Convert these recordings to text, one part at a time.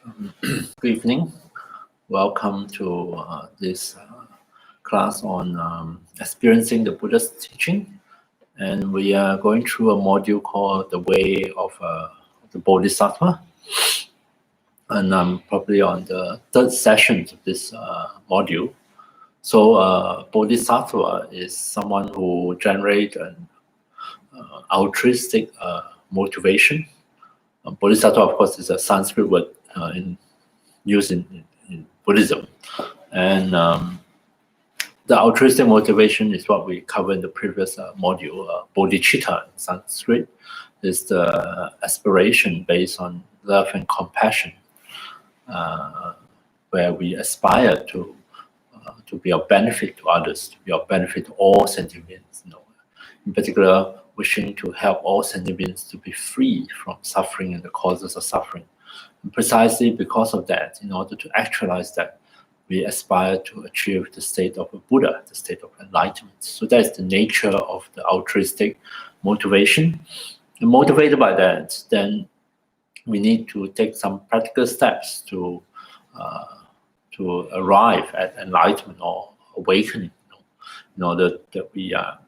Good evening. Welcome to this class on experiencing the Buddha's teaching. And we are going through a module called The Way of the Bodhisattva. And I'm probably on the third session of this module. So Bodhisattva is someone who generates an altruistic motivation. Bodhisattva, of course, is a Sanskrit word used in Buddhism. And the altruistic motivation is what we covered in the previous module. Bodhicitta in Sanskrit is the aspiration based on love and compassion, where we aspire to be of benefit to others, to be of benefit to all sentient beings. In particular, wishing to help all sentient beings to be free from suffering and the causes of suffering. And precisely because of that, in order to actualize that, we aspire to achieve the state of a Buddha, the state of enlightenment. So that is the nature of the altruistic motivation. And motivated by that, then we need to take some practical steps to arrive at enlightenment or awakening, in order that we are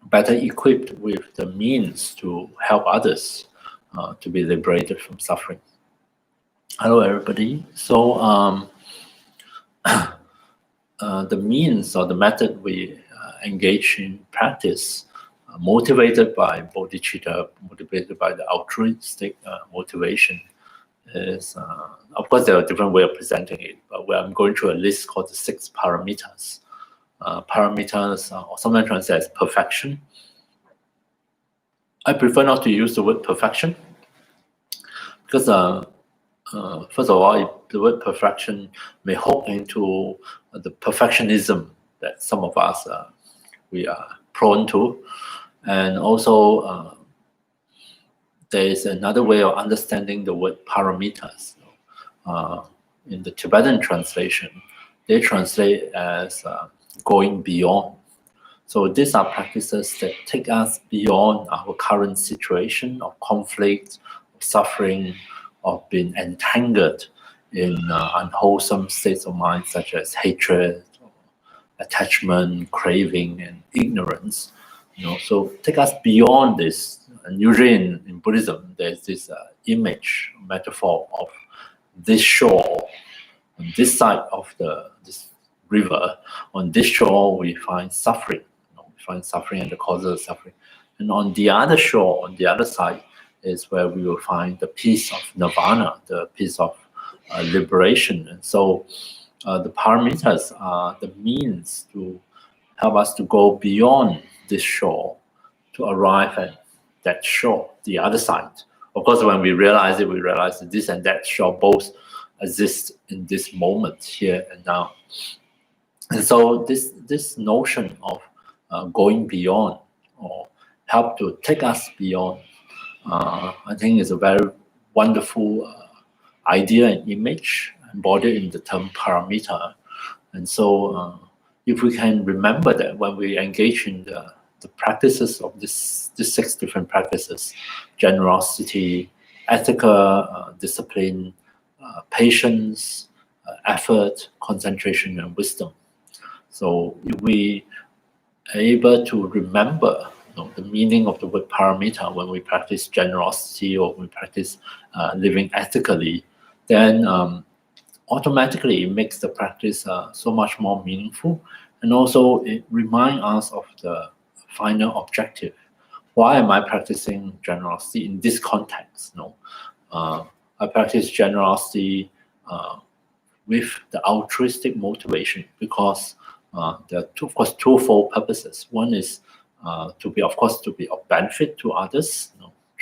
better equipped with the means to help others to be liberated from suffering. Hello, everybody. So the means or the method we engage in practice, motivated by bodhicitta, motivated by the altruistic motivation, is, of course, there are different ways of presenting it, but where I'm going through a list called the 6 paramitas. Paramitas, or sometimes translated as perfection. I prefer not to use the word perfection because first of all, the word perfection may hook into the perfectionism that some of us we are prone to, and also there is another way of understanding the word paramitas. In the Tibetan translation, they translate as going beyond. So these are practices that take us beyond our current situation of conflict, of suffering, of being entangled in unwholesome states of mind such as hatred, attachment, craving, and ignorance. So take us beyond this. And usually in Buddhism, there's this image, metaphor of this shore, on this side of this river. On this shore, we find suffering. We find suffering and the causes of suffering. And on the other shore, on the other side, is where we will find the peace of nirvana, the peace of liberation. And so the paramitas are the means to help us to go beyond this shore to arrive at that shore, the other side. Of course, when we realize it, we realize that this and that shore both exist in this moment, here and now. And so this notion of going beyond, or help to take us beyond, I think is a very wonderful idea and image embodied in the term paramita. And so if we can remember that when we engage in the practices of these 6 different practices, generosity, ethical discipline, patience, effort, concentration, and wisdom. So if we are able to remember the meaning of the word paramita when we practice generosity or we practice living ethically, then automatically it makes the practice so much more meaningful. And also it reminds us of the final objective. Why am I practicing generosity in this context? I practice generosity with the altruistic motivation because there are of course twofold purposes. One is to be of benefit to others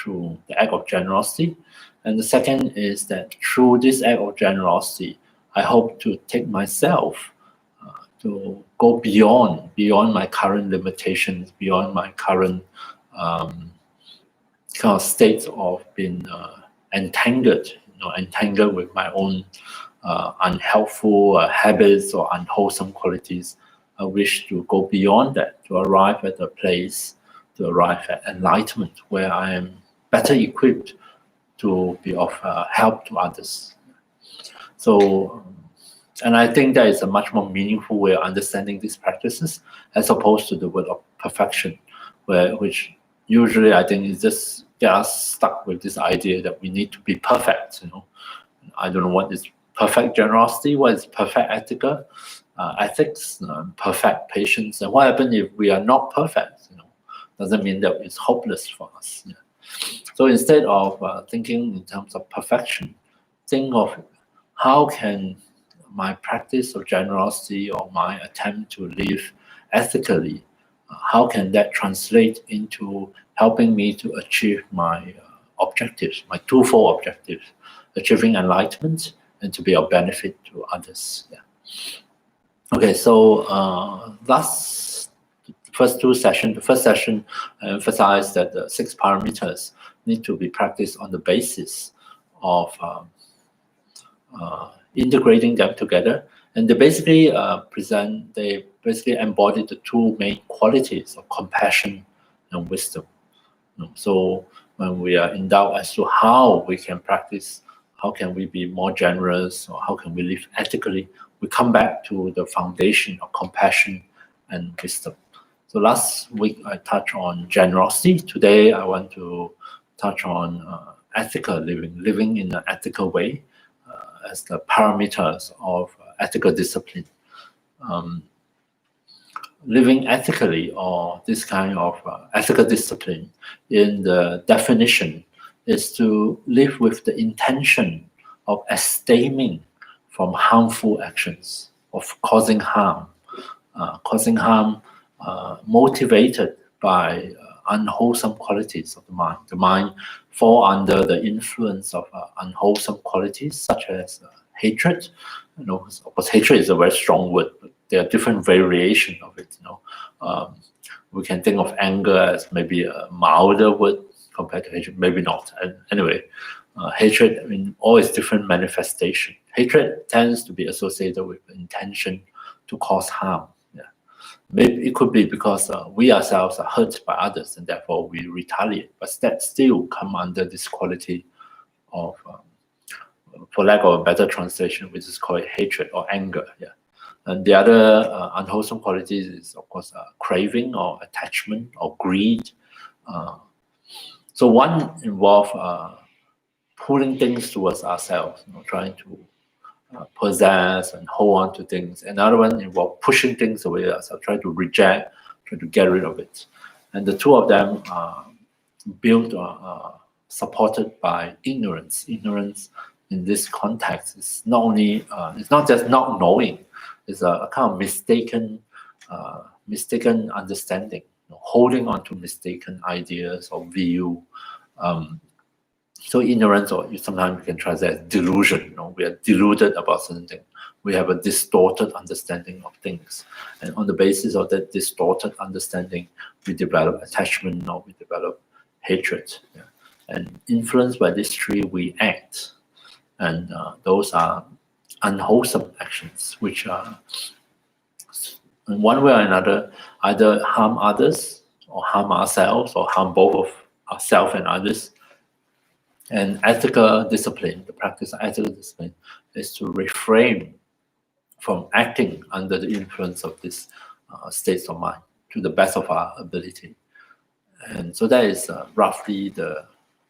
through the act of generosity, and the second is that through this act of generosity, I hope to take myself to go beyond my current limitations, beyond my current kind of states of being entangled with my own unhelpful habits or unwholesome qualities. I wish to go beyond that, to arrive at a place, to arrive at enlightenment, where I am better equipped to be of help to others. So, and I think that is a much more meaningful way of understanding these practices as opposed to the word of perfection, which usually I think is just get us stuck with this idea that we need to be perfect. I don't know what is perfect generosity, what is perfect ethics, perfect patience, and what happens if we are not perfect? Doesn't mean that it's hopeless for us. Yeah. So instead of thinking in terms of perfection, think of how can my practice of generosity or my attempt to live ethically, how can that translate into helping me to achieve my objectives, my twofold objectives, achieving enlightenment and to be of benefit to others. Yeah. Okay, so the first session emphasized that the 6 parameters need to be practiced on the basis of integrating them together, and they basically embody the 2 main qualities of compassion and wisdom. So when we are in doubt as to how we can practice, how can we be more generous, or how can we live ethically, we come back to the foundation of compassion and wisdom. So last week I touched on generosity. Today I want to touch on ethical living in an ethical way as the parameters of ethical discipline. Living ethically, or this kind of ethical discipline, in the definition, is to live with the intention of abstaining from harmful actions, of causing harm motivated by unwholesome qualities of the mind. The mind fall under the influence of unwholesome qualities such as hatred. Of course, hatred is a very strong word, but there are different variations of it. We can think of anger as maybe a milder word compared to hatred, maybe not. And anyway, hatred, all its different manifestation. Hatred tends to be associated with intention to cause harm. Maybe it could be because we ourselves are hurt by others and therefore we retaliate, but that still come under this quality of, for lack of a better translation, which is called hatred or anger. Yeah. And the other unwholesome qualities is, of course, craving or attachment or greed. So one involves pulling things towards ourselves, trying to possess and hold on to things. Another one involves pushing things away ourselves, trying to reject, trying to get rid of it. And the 2 of them are built or supported by ignorance. Ignorance in this context is not only it's not just not knowing, it's a kind of mistaken understanding, holding on to mistaken ideas or view. So ignorance, or sometimes we can translate as delusion. We are deluded about certain things. We have a distorted understanding of things, and on the basis of that distorted understanding, we develop attachment or we develop hatred. Yeah. And influenced by these 3, we act, and those are unwholesome actions, which are, in one way or another, either harm others or harm ourselves or harm both of ourselves and others. And ethical discipline, the practice of ethical discipline, is to refrain from acting under the influence of these states of mind to the best of our ability. And so that is roughly the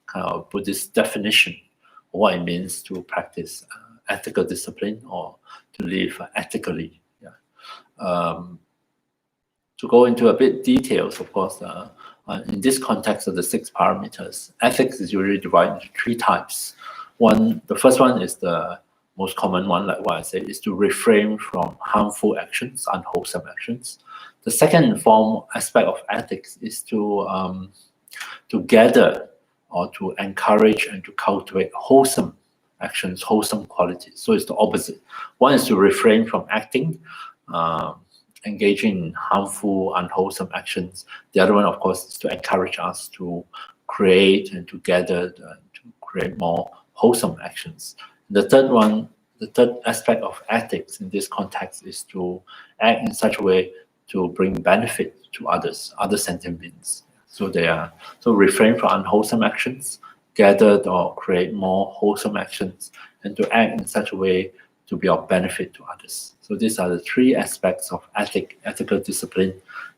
kind of Buddhist definition of what it means to practice ethical discipline or to live ethically. Yeah. To go into a bit details, of course, in this context of the 6 parameters, ethics is usually divided into 3 types. The first one is the most common one, like what I said, is to refrain from harmful actions, unwholesome actions. The second aspect of ethics is to gather or to encourage and to cultivate wholesome actions, wholesome qualities. So it's the opposite. One is to refrain from acting, engaging in harmful, unwholesome actions. The other one, of course, is to encourage us to create and to gather to create more wholesome actions. The third aspect of ethics in this context is to act in such a way to bring benefit to others, other sentient beings. So refrain from unwholesome actions, gather or create more wholesome actions and to act in such a way to be of benefit to others. So these are the three aspects of ethical discipline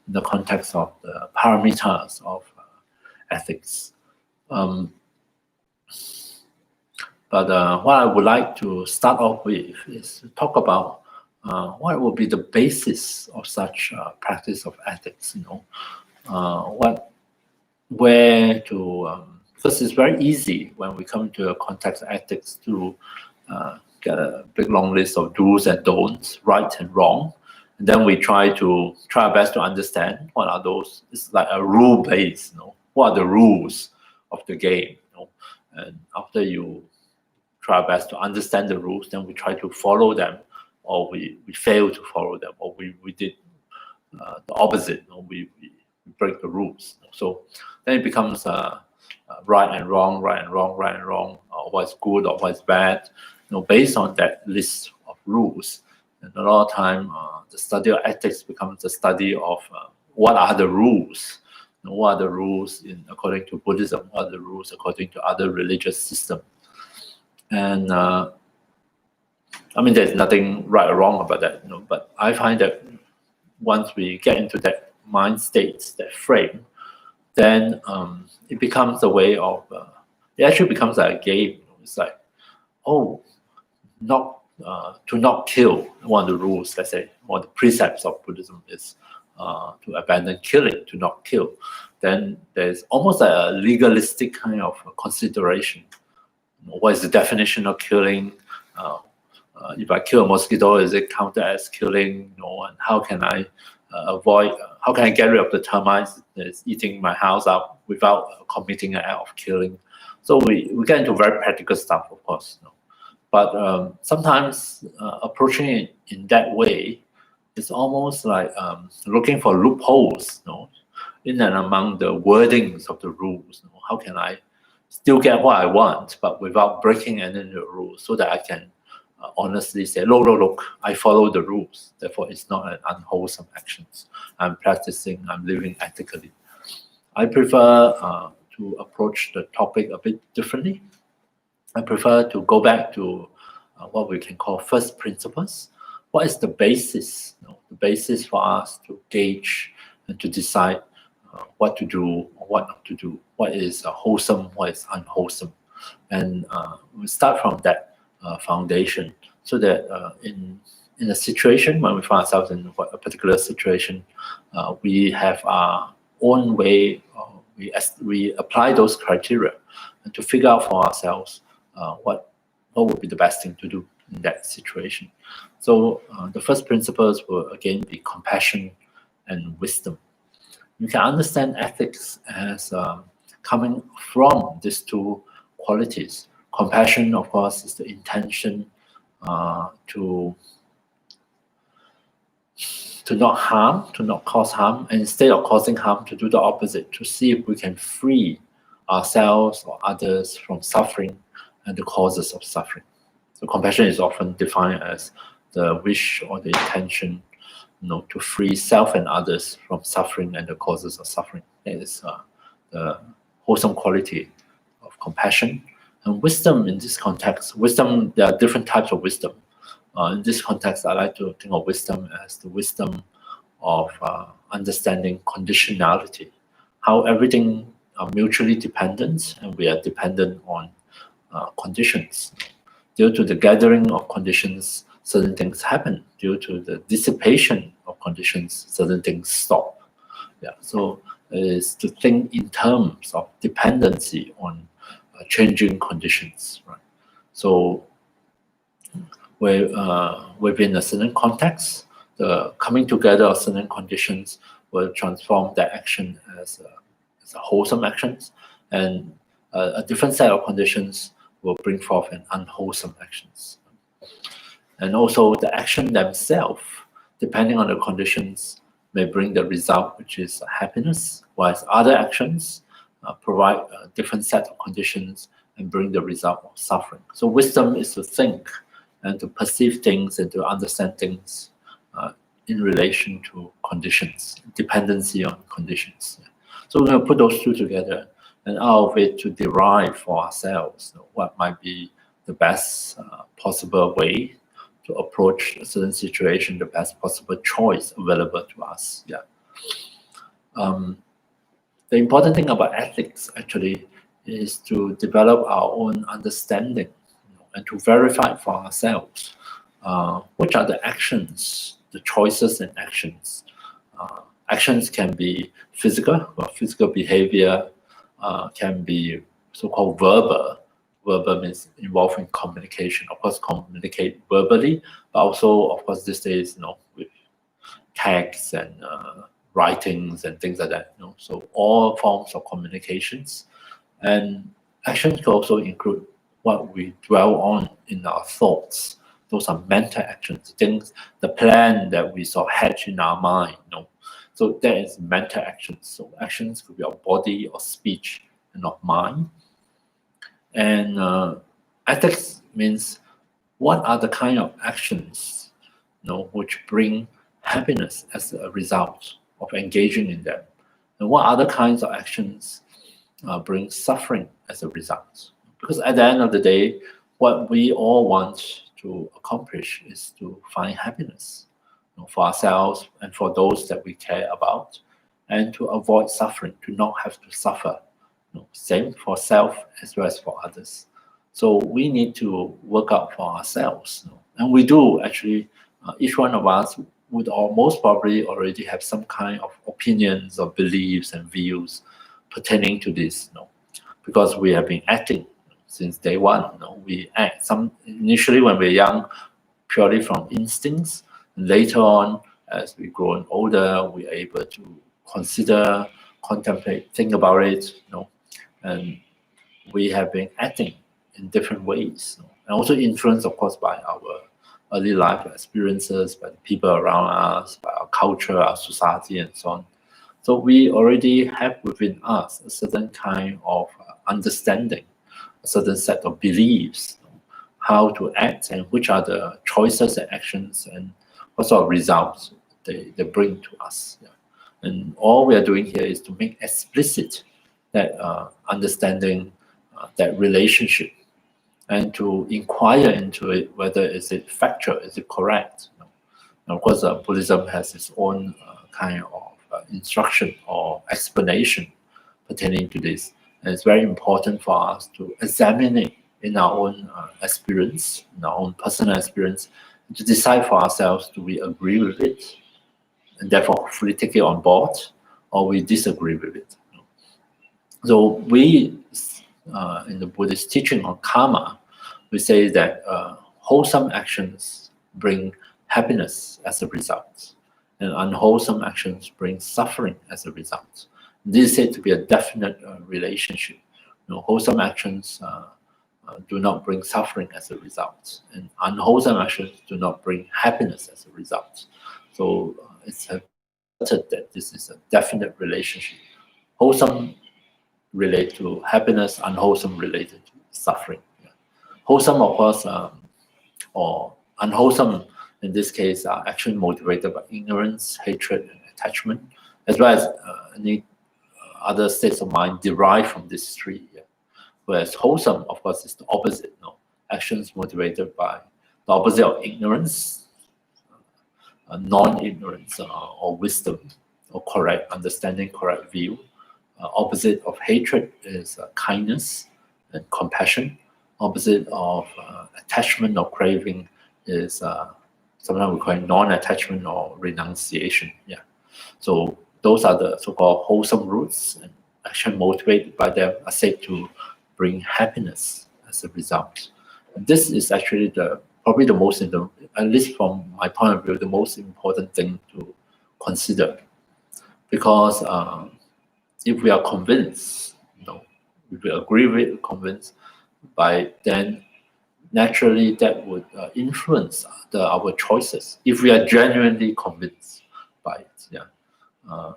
in the context of the paramitas of ethics. But what I would like to start off with is to talk about what will be the basis of such practice of ethics. Because it's very easy when we come to a context of ethics to get a big long list of do's and don'ts, right and wrong, and then we try our best to understand what are those. It's like a rule base. What are the rules of the game? And after you try our best to understand the rules, then we try to follow them, or we fail to follow them, or we did the opposite. We break the rules. So then it becomes right and wrong, right and wrong, right and wrong, or what's good or what's bad, based on that list of rules. And a lot of time, the study of ethics becomes the study of what are the rules. What are the rules according to Buddhism? What are the rules according to other religious systems? And there's nothing right or wrong about that. But I find that once we get into that mind state, that frame, then it becomes a way of. It actually becomes like a game. It's like, to not kill. One of the rules, let's say, one of the precepts of Buddhism is to abandon killing, to not kill. Then there's almost a legalistic kind of consideration. What is the definition of killing? If I kill a mosquito, is it counted as killing? And how can I how can I get rid of the termites that's eating my house up without committing an act of killing? So we get into very practical stuff, of course. But sometimes approaching it in that way is almost like looking for loopholes, in and among the wordings of the rules. How can I still get what I want, but without breaking any of the rules, so that I can honestly say, look, I follow the rules. Therefore, it's not an unwholesome actions. I'm practicing, I'm living ethically. I prefer to approach the topic a bit differently. I prefer to go back to what we can call first principles. What is the basis? The basis for us to gauge and to decide what to do or what not to do. What is wholesome, what is unwholesome. And we start from that foundation, so that in a situation, when we find ourselves in a particular situation, we have our own way. We apply those criteria and to figure out for ourselves what would be the best thing to do in that situation. So the first principles will again be compassion and wisdom. You can understand ethics as coming from these two qualities. Compassion, of course, is the intention to not harm, to not cause harm, and instead of causing harm, to do the opposite, to see if we can free ourselves or others from suffering and the causes of suffering. So compassion is often defined as the wish or the intention, to free self and others from suffering and the causes of suffering. That is the wholesome quality of compassion. And wisdom in this context, there are different types of wisdom. In this context, I like to think of wisdom as the wisdom of understanding conditionality, how everything are mutually dependent and we are dependent on conditions. Due to the gathering of conditions, certain things happen. Due to the dissipation of conditions, certain things stop. So it is to think in terms of dependency on changing conditions, right? So within a certain context, the coming together of certain conditions will transform that action as a wholesome actions, and a different set of conditions will bring forth an unwholesome actions. And also the action themselves, depending on the conditions, may bring the result, which is happiness, whilst other actions provide a different set of conditions and bring the result of suffering. So wisdom is to think and to perceive things and to understand things in relation to conditions, dependency on conditions. So we're going to put those two together and out of it to derive for ourselves what might be the best possible way to approach a certain situation, the best possible choice available to us. Yeah. The important thing about ethics actually is to develop our own understanding and to verify for ourselves which are the actions, the choices and actions. Actions can be physical, or physical behavior can be so-called verbal. Verbal means involving communication. Of course, communicate verbally, but also, of course, these days, with texts and writings and things like that. So all forms of communications, and actions can also include what we dwell on in our thoughts. Those are mental actions, things, the plan that we saw hatch in our mind. So that is mental actions. So actions could be of body or speech and of mind. And ethics means what are the kind of actions which bring happiness as a result of engaging in them, and what other kinds of actions bring suffering as a result. Because at the end of the day, what we all want to accomplish is to find happiness for ourselves and for those that we care about, and to avoid suffering, to not have to suffer. Same for self as well as for others. So we need to work out for ourselves, and we do actually. Each one of us would most probably already have some kind of opinions or beliefs and views pertaining to this, because we have been acting since day one. We act initially when we're young, purely from instincts. Later on, as we grow older, we're able to consider, contemplate, think about it, and we have been acting in different ways, and also influenced, of course, by our early life experiences, by the people around us, by our culture, our society, and so on. So we already have within us a certain kind of understanding, a certain set of beliefs, how to act, and which are the choices and actions, and what sort of results they bring to us. Yeah. And all we are doing here is to make explicit that understanding, that relationship, and to inquire into it, whether is it factual, is it correct. And of course, Buddhism has its own kind of instruction or explanation pertaining to this. And it's very important for us to examine it in our own experience, in our own personal experience, to decide for ourselves, do we agree with it, and therefore hopefully take it on board, or we disagree with it. So we, in the Buddhist teaching on karma, we say that wholesome actions bring happiness as a result, and unwholesome actions bring suffering as a result. This is said to be a definite relationship. Wholesome actions do not bring suffering as a result, and unwholesome actions do not bring happiness as a result. So it's asserted that this is a definite relationship. Wholesome relate to happiness, unwholesome related to suffering. Yeah. Wholesome, of course, or unwholesome in this case are actually motivated by ignorance, hatred, and attachment, as well as any other states of mind derived from these three. Yeah. Whereas wholesome, of course, is the opposite. Actions motivated by the opposite of ignorance, non-ignorance, or wisdom, or correct understanding, correct view. Opposite of hatred is kindness and compassion. Opposite of attachment or craving is sometimes we call it non-attachment or renunciation. Yeah. So those are the so-called wholesome roots, and action motivated by them are said to bring happiness as a result. And this is actually probably the most, at least from my point of view, the most important thing to consider, because if we are convinced, if we agree with, convinced, then naturally that would influence our choices. If we are genuinely convinced by it, yeah.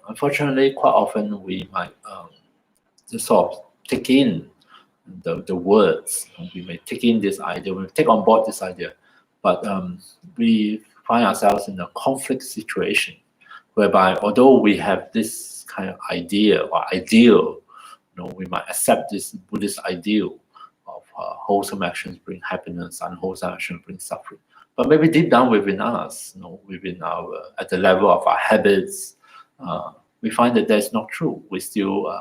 Unfortunately, quite often we might just sort of take in the words. We may take in this idea, we take on board this idea, but we find ourselves in a conflict situation, whereby although we have this kind of idea or ideal We might accept this Buddhist ideal of wholesome actions bring happiness, unwholesome actions bring suffering. But maybe deep down within us, within at the level of our habits, we find that that's not true. We still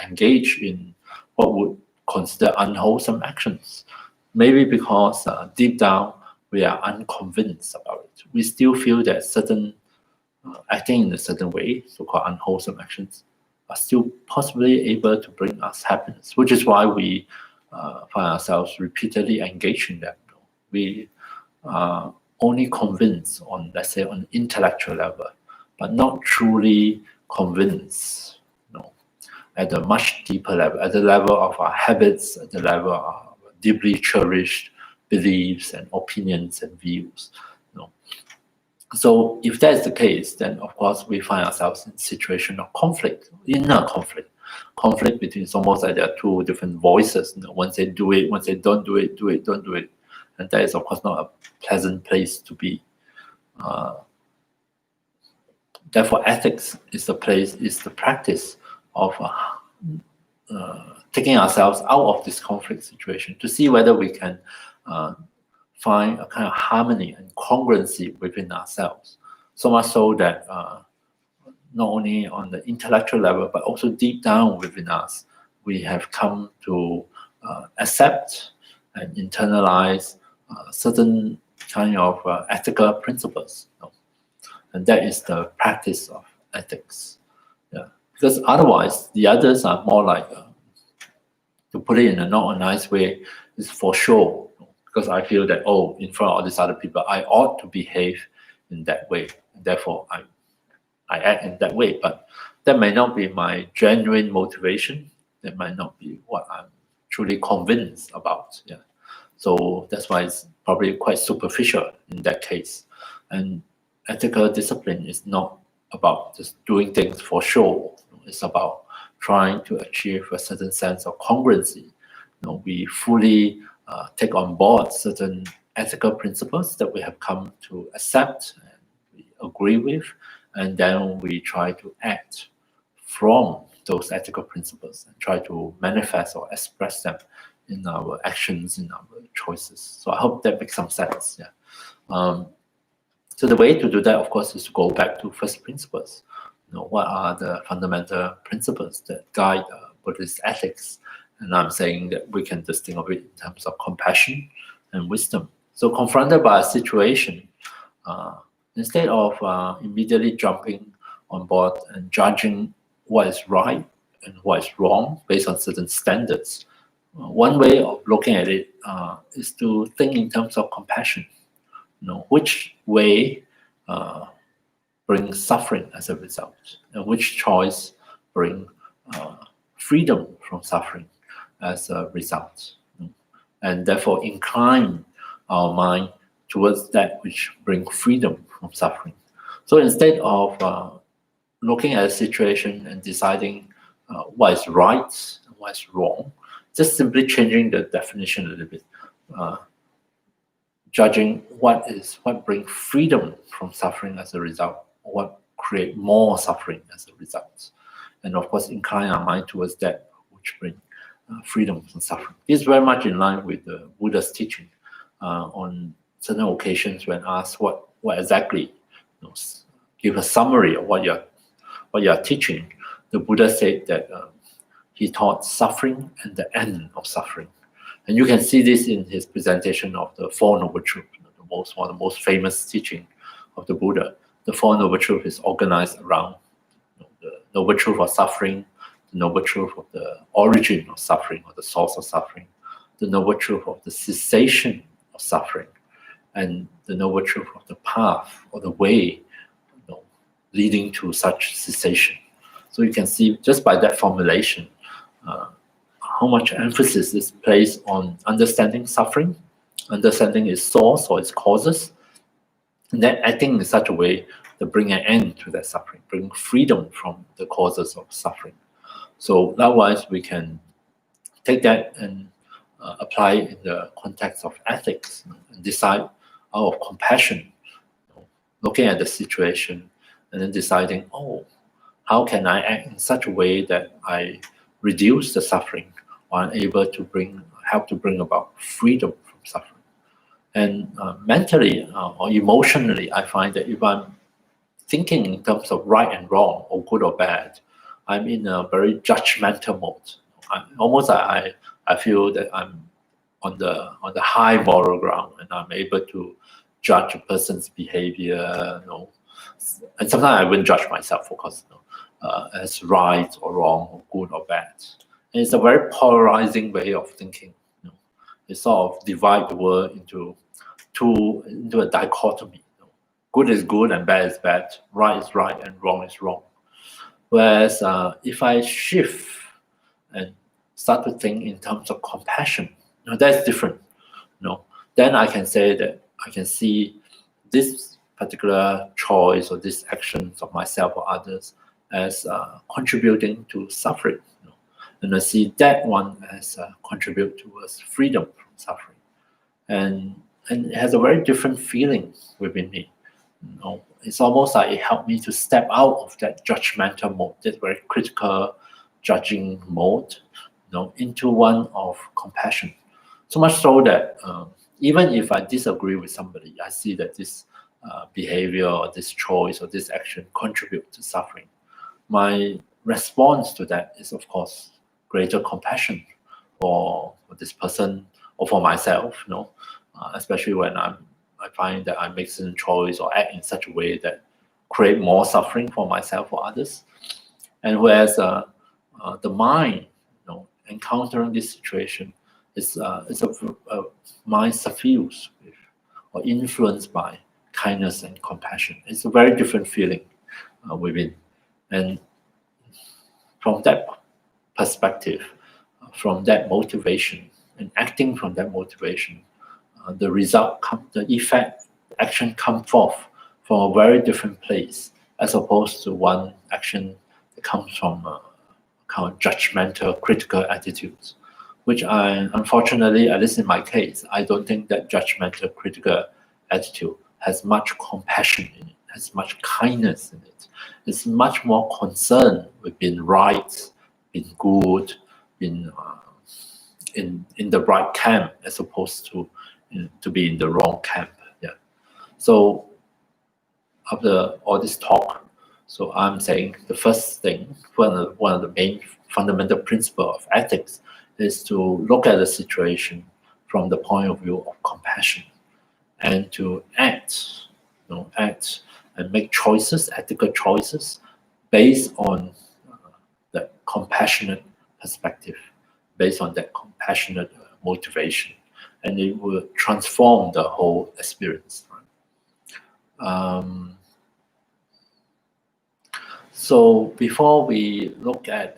engage in what would consider unwholesome actions. Maybe because deep down we are unconvinced about it. We still feel that certain acting in a certain way, so-called unwholesome actions, are still possibly able to bring us happiness, which is why we find ourselves repeatedly engaged in them. We are only convinced on, let's say, on intellectual level, but not truly convinced, at a much deeper level, at the level of our habits, at the level of our deeply cherished beliefs and opinions and views. So if that's the case, then of course we find ourselves in a situation of conflict, inner conflict between, it's almost like there are two different voices. One say do it, one say don't do it, don't do it. And that is of course not a pleasant place to be. Therefore, ethics is the practice of taking ourselves out of this conflict situation to see whether we can find a kind of harmony and congruency within ourselves. So much so that not only on the intellectual level, but also deep down within us, we have come to accept and internalize certain kind of ethical principles. And that is the practice of ethics. Yeah. Because otherwise, the others are more like, to put it in a not a nice way, is for sure. Because I feel that, in front of all these other people, I ought to behave in that way. Therefore, I act in that way. But that may not be my genuine motivation. That might not be what I'm truly convinced about. Yeah. So that's why it's probably quite superficial in that case. And ethical discipline is not about just doing things for show. It's about trying to achieve a certain sense of congruency. We fully take on board certain ethical principles that we have come to accept and we agree with, and then we try to act from those ethical principles and try to manifest or express them in our actions, in our choices. So I hope that makes some sense. Yeah. So the way to do that, of course, is to go back to first principles. What are the fundamental principles that guide Buddhist ethics? And I'm saying that we can distinguish it in terms of compassion and wisdom. So confronted by a situation, instead of immediately jumping on board and judging what is right and what is wrong based on certain standards, one way of looking at it is to think in terms of compassion. Which way brings suffering as a result, and which choice brings freedom from suffering as a result, and therefore incline our mind towards that which brings freedom from suffering. So instead of looking at a situation and deciding what is right and what is wrong, just simply changing the definition a little bit, judging what brings freedom from suffering as a result, or what create more suffering as a result, and of course incline our mind towards that which brings freedom from suffering. This is very much in line with the Buddha's teaching. On certain occasions, when asked what exactly, give a summary of what you're teaching, the Buddha said that he taught suffering and the end of suffering. And you can see this in his presentation of the Four Noble Truths, one of the most famous teaching of the Buddha. The Four Noble Truths is organized around the Noble Truth of suffering, the Noble Truth of the origin of suffering or the source of suffering, the Noble Truth of the cessation of suffering, and the Noble Truth of the path or the way leading to such cessation. So you can see just by that formulation how much emphasis is placed on understanding suffering, understanding its source or its causes, and then acting in such a way to bring an end to that suffering, bring freedom from the causes of suffering. So likewise, we can take that and apply it in the context of ethics and decide out of compassion, looking at the situation and then deciding, how can I act in such a way that I reduce the suffering, or I'm able to help to bring about freedom from suffering. And mentally or emotionally, I find that if I'm thinking in terms of right and wrong, or good or bad, I'm in a very judgmental mode. I feel that I'm on the high moral ground, and I'm able to judge a person's behavior, and sometimes I wouldn't judge myself, of course, as right or wrong, or good or bad. And it's a very polarizing way of thinking. It sort of divide the world into a dichotomy. Good is good and bad is bad. Right is right and wrong is wrong. Whereas if I shift and start to think in terms of compassion, that's different. Then I can say that I can see this particular choice or this actions of myself or others as contributing to suffering, and I see that one as contribute towards freedom from suffering, and it has a very different feeling within me. It's almost like it helped me to step out of that judgmental mode, that very critical, judging mode, into one of compassion. So much so that even if I disagree with somebody, I see that this behavior or this choice or this action contribute to suffering. My response to that is, of course, greater compassion for this person or for myself, especially when I find that I make certain choice or act in such a way that create more suffering for myself or others. And whereas the mind, encountering this situation is a mind suffused with or influenced by kindness and compassion. It's a very different feeling within. And from that perspective, from that motivation, and acting from that motivation, the result, the effect, action come forth from a very different place, as opposed to one action that comes from kind of judgmental, critical attitudes, which unfortunately, at least in my case, I don't think that judgmental, critical attitude has much compassion in it, has much kindness in it. It's much more concerned with being right, being good, being in the right camp, as opposed to be in the wrong camp. Yeah. So after all this talk, so I'm saying the first thing, one of the main fundamental principles of ethics, is to look at the situation from the point of view of compassion, and to act and make choices, ethical choices, based on that compassionate perspective, based on that compassionate motivation, and it will transform the whole experience. So before we look at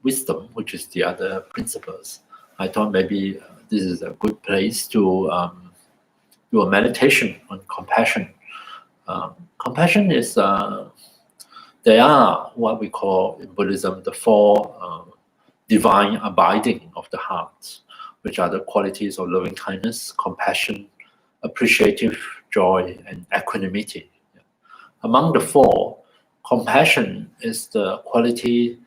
wisdom, which is the other principles, I thought maybe this is a good place to do a meditation on compassion. Compassion is, they are what we call in Buddhism the four divine abiding of the heart, which are the qualities of loving kindness, compassion, appreciative joy, and equanimity. Among the four, compassion is the quality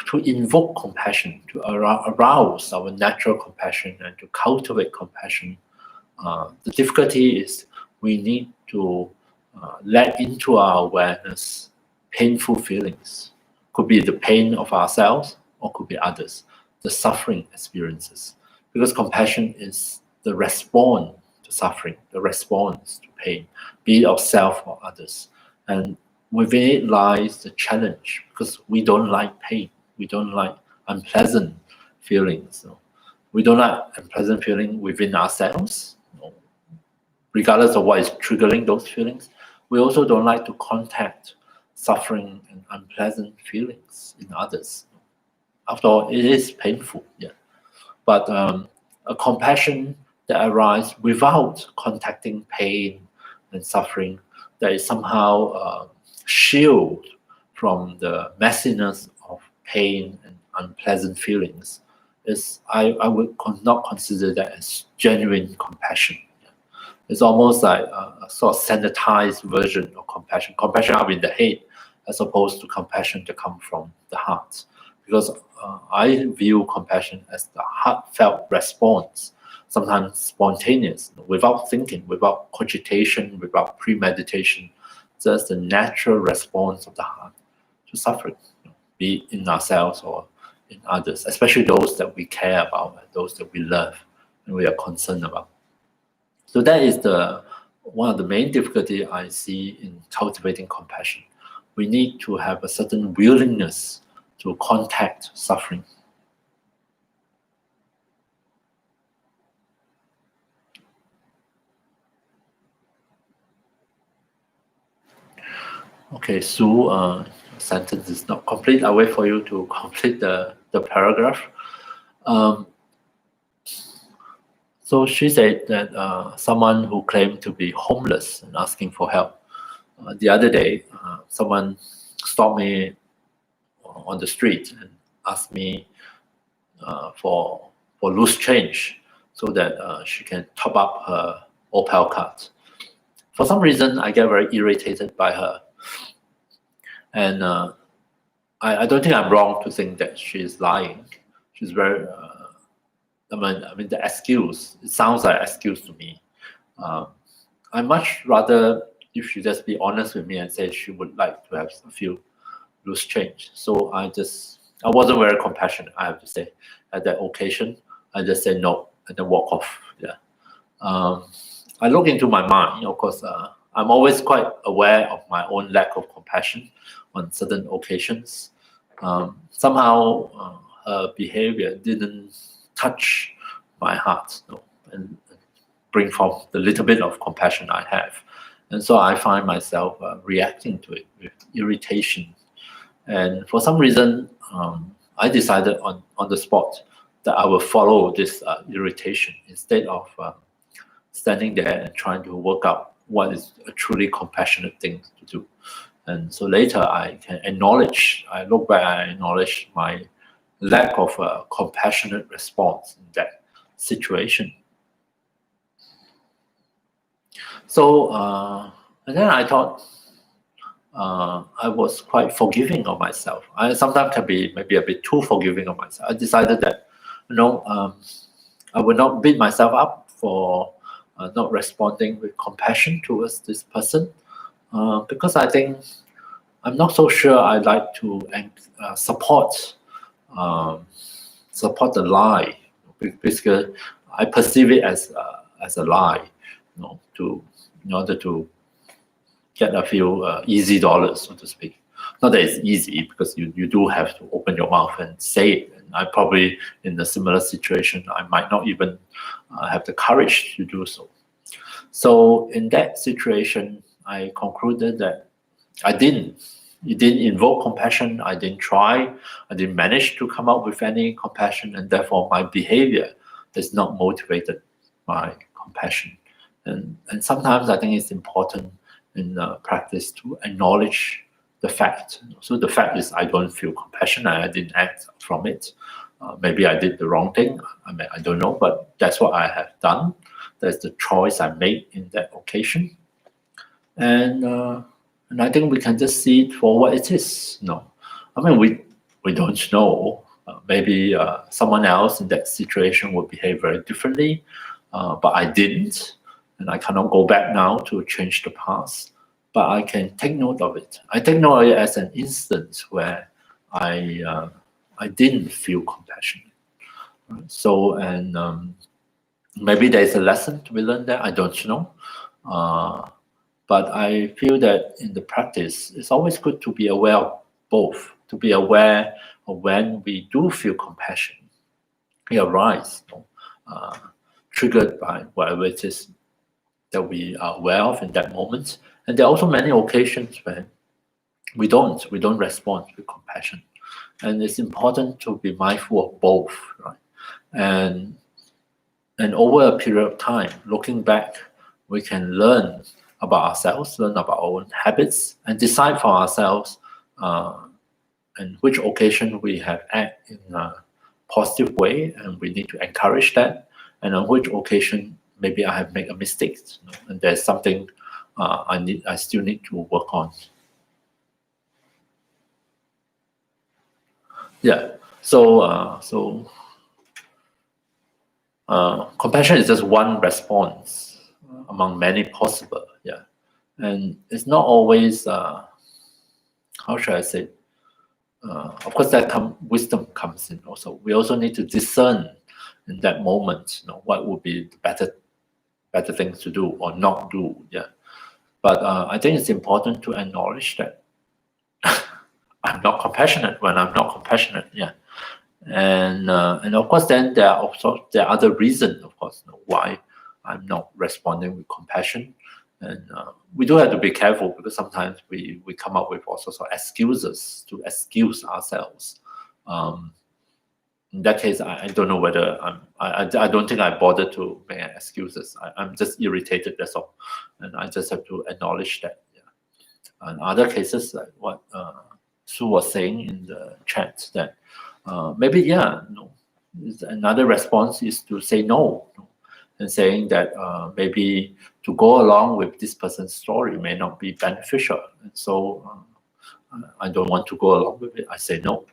to invoke compassion, to arouse our natural compassion and to cultivate compassion. The difficulty is we need to let into our awareness painful feelings. Could be the pain of ourselves or could be others, the suffering experiences. Because compassion is the response to suffering, the response to pain, be it of self or others. And within it lies the challenge, because we don't like pain, we don't like unpleasant feelings. We don't like unpleasant feeling within ourselves, regardless of what is triggering those feelings. We also don't like to contact suffering and unpleasant feelings in others. After all, it is painful, yeah. But a compassion that arises without contacting pain and suffering, that is somehow shield from the messiness of pain and unpleasant feelings, is I would not consider that as genuine compassion. It's almost like a sort of sanitized version of compassion. Compassion up in the head, as opposed to compassion that comes from the heart. because I view compassion as the heartfelt response, sometimes spontaneous, without thinking, without cogitation, without premeditation, just the natural response of the heart to suffering, be it in ourselves or in others, especially those that we care about, those that we love and we are concerned about. So that is one of the main difficulties I see in cultivating compassion. We need to have a certain willingness to contact suffering. Okay, Sue, sentence is not complete. I'll wait for you to complete the paragraph. So she said that someone who claimed to be homeless and asking for help. The other day, someone stopped me on the street and asked me for loose change so that she can top up her Opal card. For some reason, I get very irritated by her. And I don't think I'm wrong to think that she's lying. She's very, I mean, the excuse, it sounds like excuse to me. I much rather if she just be honest with me and say she would like to have a few loose change. So I wasn't very compassionate, I have to say. At that occasion, I just said no and then walk off. Yeah. I look into my mind, of course, I'm always quite aware of my own lack of compassion on certain occasions. Somehow her behavior didn't touch my heart, and bring forth the little bit of compassion I have. And so I find myself reacting to it with irritation. And for some reason, I decided on the spot that I will follow this irritation instead of standing there and trying to work out what is a truly compassionate thing to do. And so later I can acknowledge, I look back, I acknowledge my lack of a compassionate response in that situation. So, and then I thought I was quite forgiving of myself. I sometimes can be maybe a bit too forgiving of myself. I decided that, I would not beat myself up for not responding with compassion towards this person, because I think I'm not so sure I like to support the lie. Basically, I perceive it as a lie, in order to get a few easy dollars, so to speak. Not that it's easy, because you do have to open your mouth and say it. And I probably, in a similar situation, I might not even have the courage to do so. So in that situation, I concluded that it didn't invoke compassion. I didn't try. I didn't manage to come up with any compassion, and therefore my behavior is not motivated by compassion. And sometimes I think it's important in practice to acknowledge the fact. So the fact is I don't feel compassion. I didn't act from it. Maybe I did the wrong thing. I don't know, but that's what I have done. That's the choice I made in that occasion. And I think we can just see it for what it is. We don't know. Maybe someone else in that situation would behave very differently, but I didn't. And I cannot go back now to change the past, but I can take note of it. I take note of it as an instance where I didn't feel compassion. So, and maybe there's a lesson to be learned there. I don't know. But I feel that in the practice, it's always good to be aware of both, to be aware of when we do feel compassion. It arises, triggered by whatever it is that we are aware of in that moment. And there are also many occasions when we don't respond with compassion. And it's important to be mindful of both, right? And over a period of time, looking back, we can learn about ourselves, learn about our own habits, and decide for ourselves in which occasion we have acted in a positive way, and we need to encourage that, and on which occasion maybe I have made a mistake, and there's something I still need to work on. Yeah. Compassion is just one response among many possible. Yeah, and it's not always. How should I say? Of course, wisdom comes in. Also, we also need to discern in that moment. What would be the better things to do or not do. Yeah, but I think it's important to acknowledge that I'm not compassionate when I'm not compassionate. Yeah. And of course, then there are other reasons, of course, why I'm not responding with compassion, and we do have to be careful because sometimes we come up with all sorts of excuses to excuse ourselves. In that case, I don't know whether I don't think I bother to make excuses. I'm just irritated. That's all, and I just have to acknowledge that. Yeah. In other cases, like what Sue was saying in the chat, that maybe another response is to say no, and saying that maybe to go along with this person's story may not be beneficial, and so I don't want to go along with it. I say no,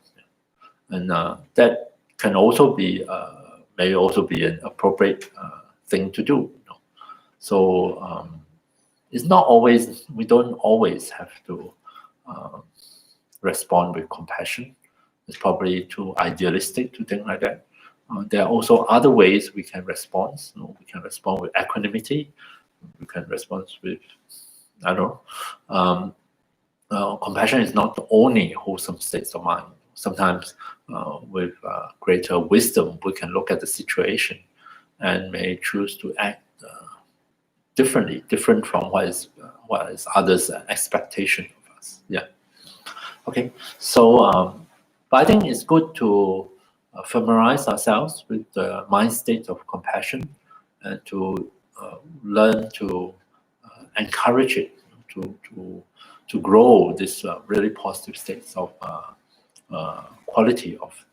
and that can also be may also be an appropriate thing to do. So it's not always, we don't always have to respond with compassion. It's probably too idealistic to think like that. There are also other ways we can respond. We can respond with equanimity. We can respond with, I don't know. Compassion is not the only wholesome states of mind. Sometimes with greater wisdom, we can look at the situation and may choose to act different from what is others' expectation of us. Yeah. Okay. So, but I think it's good to familiarize ourselves with the mind state of compassion and to learn to encourage it to grow this really positive states of quality of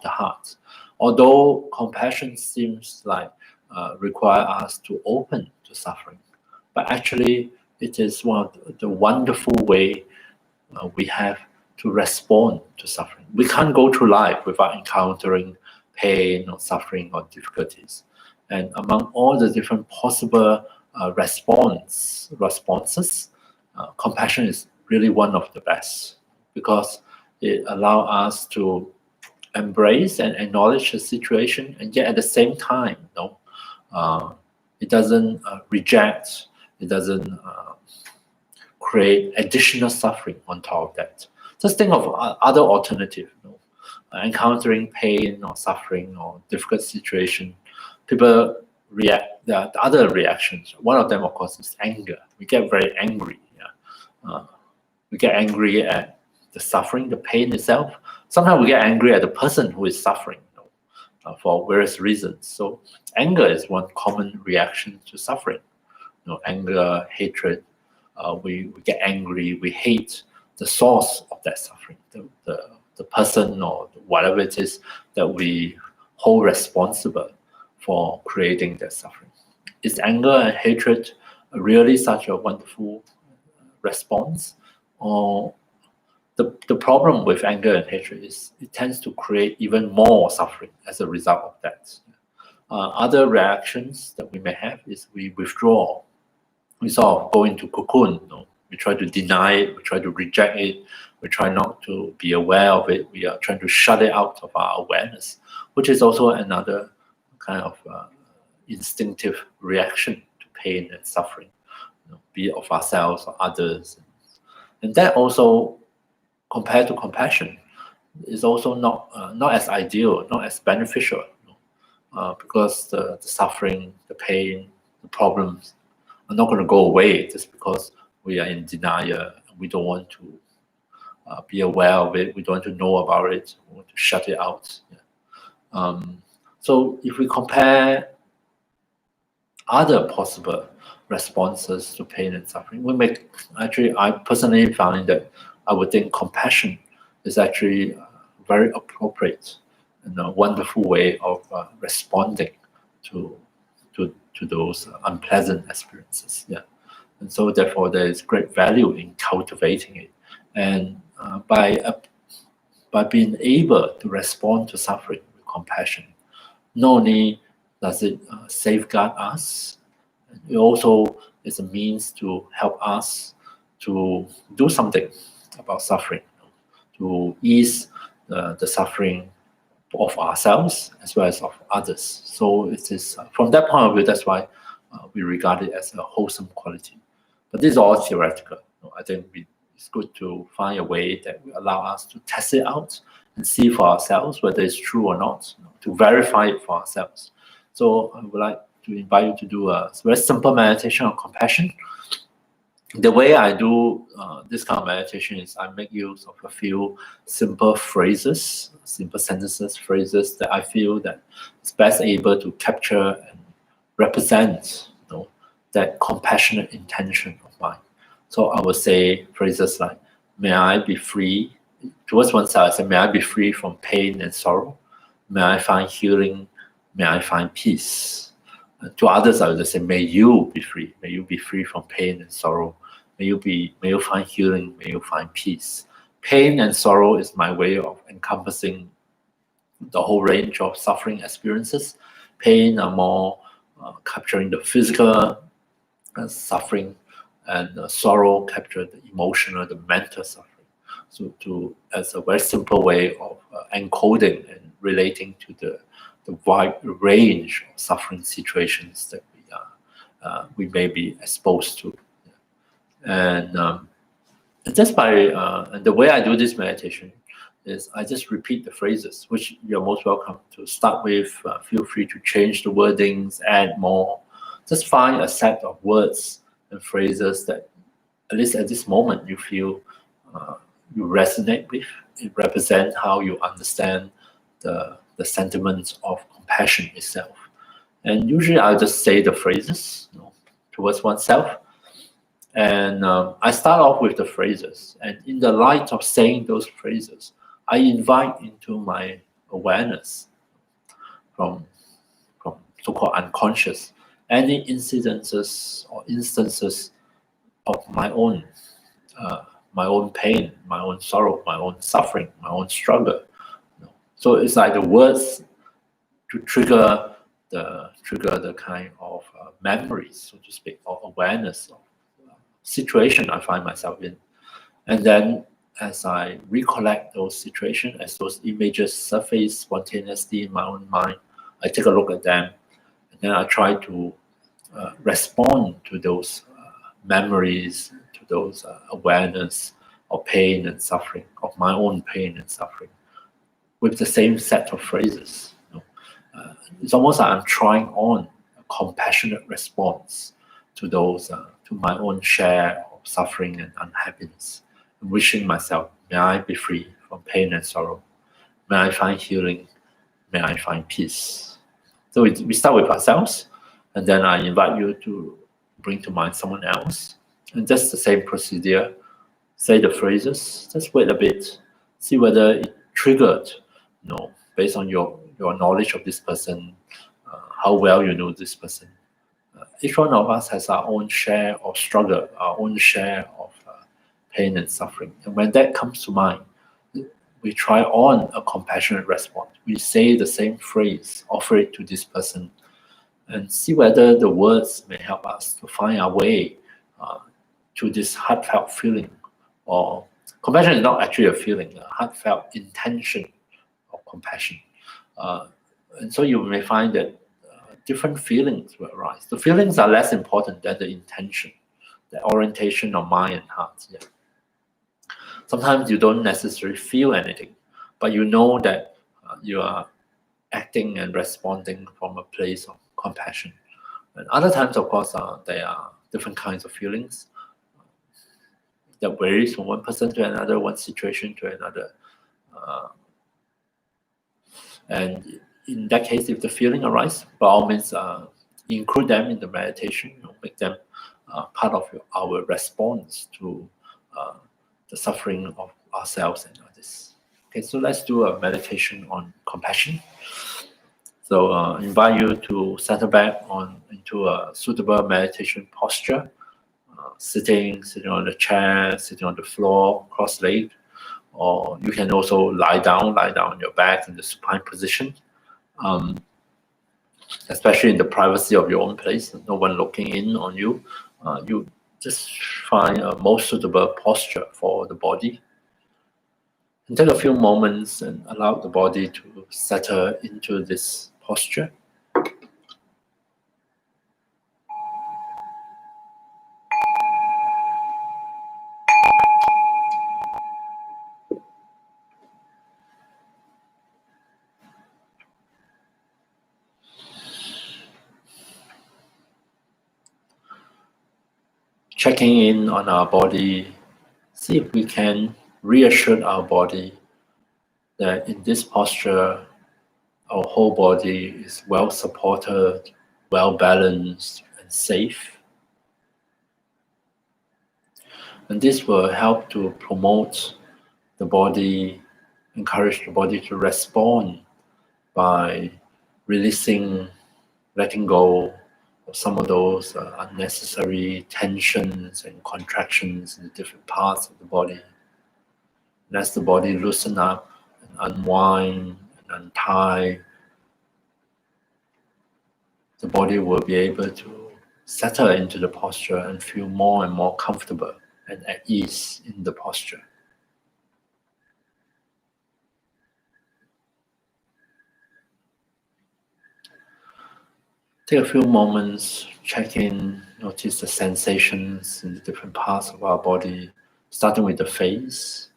the heart. Although compassion seems like require us to open to suffering, but actually it is one of the wonderful way we have to respond to suffering. We can't go through life without encountering pain or suffering or difficulties. And among all the different possible responses, compassion is really one of the best, because it allows us to embrace and acknowledge the situation, and yet at the same time, it doesn't reject, it doesn't create additional suffering on top of that. Just think of other alternative. Encountering pain or suffering or difficult situation, people react. The other reactions. One of them, of course, is anger. We get very angry. Yeah? We get angry at the suffering, the pain itself. Sometimes we get angry at the person who is suffering, for various reasons. So anger is one common reaction to suffering. Anger, hatred. We get angry. We hate the source of that suffering, the person or whatever it is that we hold responsible for creating that suffering. Is anger and hatred really such a wonderful response? Or the problem with anger and hatred is it tends to create even more suffering as a result of that. Other reactions that we may have is we withdraw. We sort of go into cocoon. We try to deny it. We try to reject it. We try not to be aware of it. We are trying to shut it out of our awareness, which is also another kind of instinctive reaction to pain and suffering, be it of ourselves or others. And that also, compared to compassion, is also not as ideal, not as beneficial, because the suffering, the pain, the problems are not going to go away just because we are in denial. We don't want to be aware of it. We don't want to know about it. We want to shut it out. Yeah. So if we compare other possible responses to pain and suffering, I personally found that I would think compassion is actually very appropriate and a wonderful way of responding to those unpleasant experiences. Yeah. And so therefore there is great value in cultivating it. And by by being able to respond to suffering with compassion, not only does it safeguard us, it also is a means to help us to do something about suffering, to ease the suffering of ourselves as well as of others. So it is from that point of view, that's why we regard it as a wholesome quality. But this is all theoretical. I think it's good to find a way that will allow us to test it out and see for ourselves whether it's true or not, to verify it for ourselves. So I would like to invite you to do a very simple meditation on compassion. The way I do this kind of meditation is I make use of a few simple phrases, simple sentences, phrases that I feel that is best able to capture and represent, that compassionate intention of mine. So I would say phrases like, may I be free, towards oneself, I say, may I be free from pain and sorrow. May I find healing. May I find peace. To others, I would just say, may you be free. May you be free from pain and sorrow. May you find healing. May you find peace. Pain and sorrow is my way of encompassing the whole range of suffering experiences. Pain are more capturing the physical suffering, and sorrow capture the emotional, the mental suffering. So as a very simple way of encoding and relating to the wide range of suffering situations that we may be exposed to. And just by and the way I do this meditation is I just repeat the phrases, which you're most welcome to start with. Feel free to change the wordings, add more. Just find a set of words and phrases that, at least at this moment, you feel you resonate with. It represents how you understand the sentiments of compassion itself. And usually I'll just say the phrases towards oneself. And I start off with the phrases. And in the light of saying those phrases, I invite into my awareness from so-called unconscious any incidences or instances of my own pain, my own sorrow, my own suffering, my own struggle. So it's like the words to trigger the kind of memories, so to speak, or awareness of situation I find myself in. And then as I recollect those situations, as those images surface spontaneously in my own mind, I take a look at them, and then I try to respond to those memories, to those awareness of pain and suffering, of my own pain and suffering, with the same set of phrases. It's almost like I'm trying on a compassionate response to those, to my own share of suffering and unhappiness, and wishing myself, may I be free from pain and sorrow. May I find healing. May I find peace. So we start with ourselves, and then I invite you to bring to mind someone else. And just the same procedure, say the phrases, just wait a bit, see whether it triggered, based on your knowledge of this person, how well you know this person. Each one of us has our own share of struggle, our own share of pain and suffering. And when that comes to mind, we try on a compassionate response. We say the same phrase, offer it to this person, and see whether the words may help us to find our way to this heartfelt feeling. Or compassion is not actually a feeling, a heartfelt intention of compassion. And so you may find that different feelings will arise. The feelings are less important than the intention, the orientation of mind and heart. Yeah. Sometimes you don't necessarily feel anything, but you know that you are acting and responding from a place of compassion. And other times, of course, there are different kinds of feelings that varies from one person to another, one situation to another. And in that case, if the feeling arises, by all means, include them in the meditation, make them part of our response to the suffering of ourselves and others. Okay, so let's do a meditation on compassion. So invite you to settle back into a suitable meditation posture, sitting on the chair, sitting on the floor, cross-legged, or you can also lie down on your back in the supine position, especially in the privacy of your own place, no one looking in on you. You just find a most suitable posture for the body. And take a few moments and allow the body to settle into this posture. Checking in on our body, see if we can reassure our body that in this posture, our whole body is well supported, well balanced, and safe. And this will help to promote the body, encourage the body to respond by releasing, letting go of some of those unnecessary tensions and contractions in the different parts of the body. And as the body loosen up and unwind and untie, the body will be able to settle into the posture and feel more and more comfortable and at ease in the posture. Take a few moments, check in, notice the sensations in the different parts of our body, starting with the face.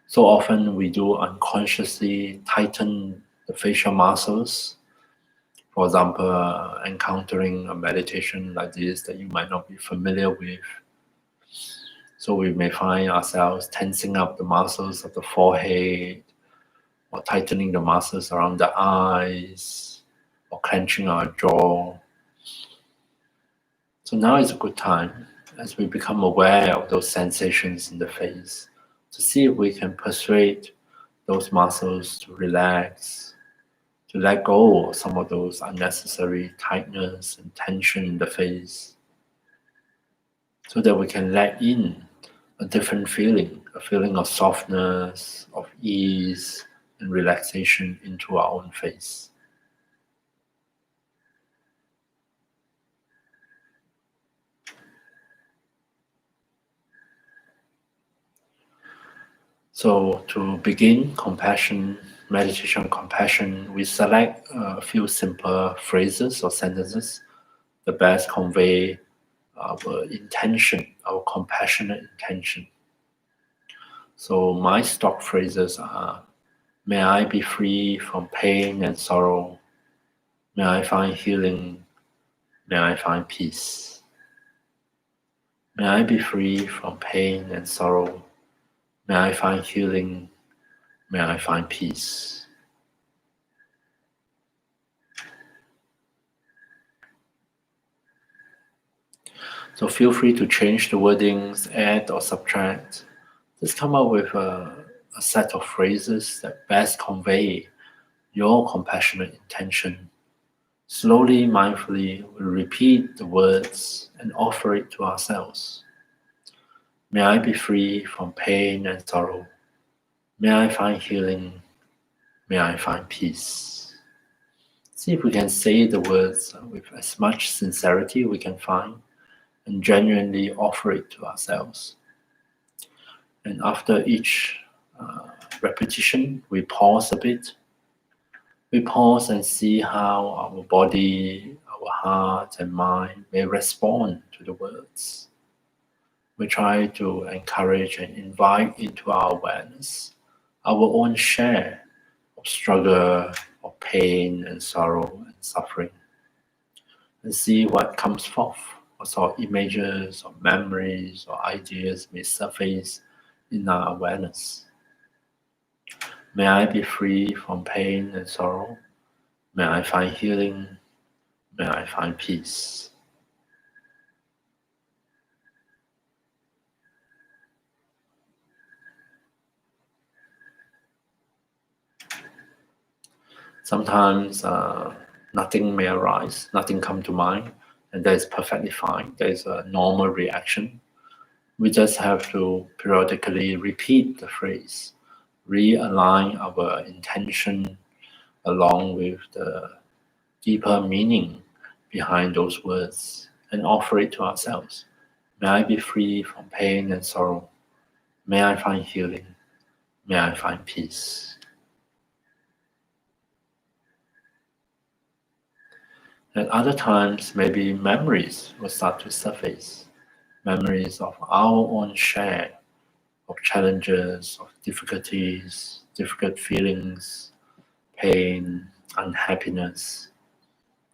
So often we do unconsciously tighten the facial muscles. For example, encountering a meditation like this that you might not be familiar with. So we may find ourselves tensing up the muscles of the forehead, or tightening the muscles around the eyes, or clenching our jaw. So now is a good time, as we become aware of those sensations in the face, to see if we can persuade those muscles to relax, to let go of some of those unnecessary tightness and tension in the face, so that we can let in a different feeling, a feeling of softness, of ease, and relaxation into our own face. So to begin compassion, meditation on compassion, we select a few simple phrases or sentences that best convey our intention, our compassionate intention. So my stock phrases are, may I be free from pain and sorrow. May I find healing. May I find peace. May I be free from pain and sorrow. May I find healing. May I find peace. So feel free to change the wordings, add or subtract. Just come up with a set of phrases that best convey your compassionate intention. Slowly, mindfully, we repeat the words and offer it to ourselves. May I be free from pain and sorrow. May I find healing. May I find peace. See if we can say the words with as much sincerity we can find and genuinely offer it to ourselves. And after each repetition, we pause a bit. We pause and see how our body, our heart and mind may respond to the words. We try to encourage and invite into our awareness our own share of struggle, of pain and sorrow and suffering, and see what comes forth, what sort of images or memories or ideas may surface in our awareness. May I be free from pain and sorrow. May I find healing. May I find peace. Sometimes nothing may arise, nothing come to mind, and that is perfectly fine. That is a normal reaction. We just have to periodically repeat the phrase, realign our intention along with the deeper meaning behind those words, and offer it to ourselves. May I be free from pain and sorrow. May I find healing. May I find peace. At other times, maybe memories will start to surface. Memories of our own share of challenges, of difficulties, difficult feelings, pain, unhappiness.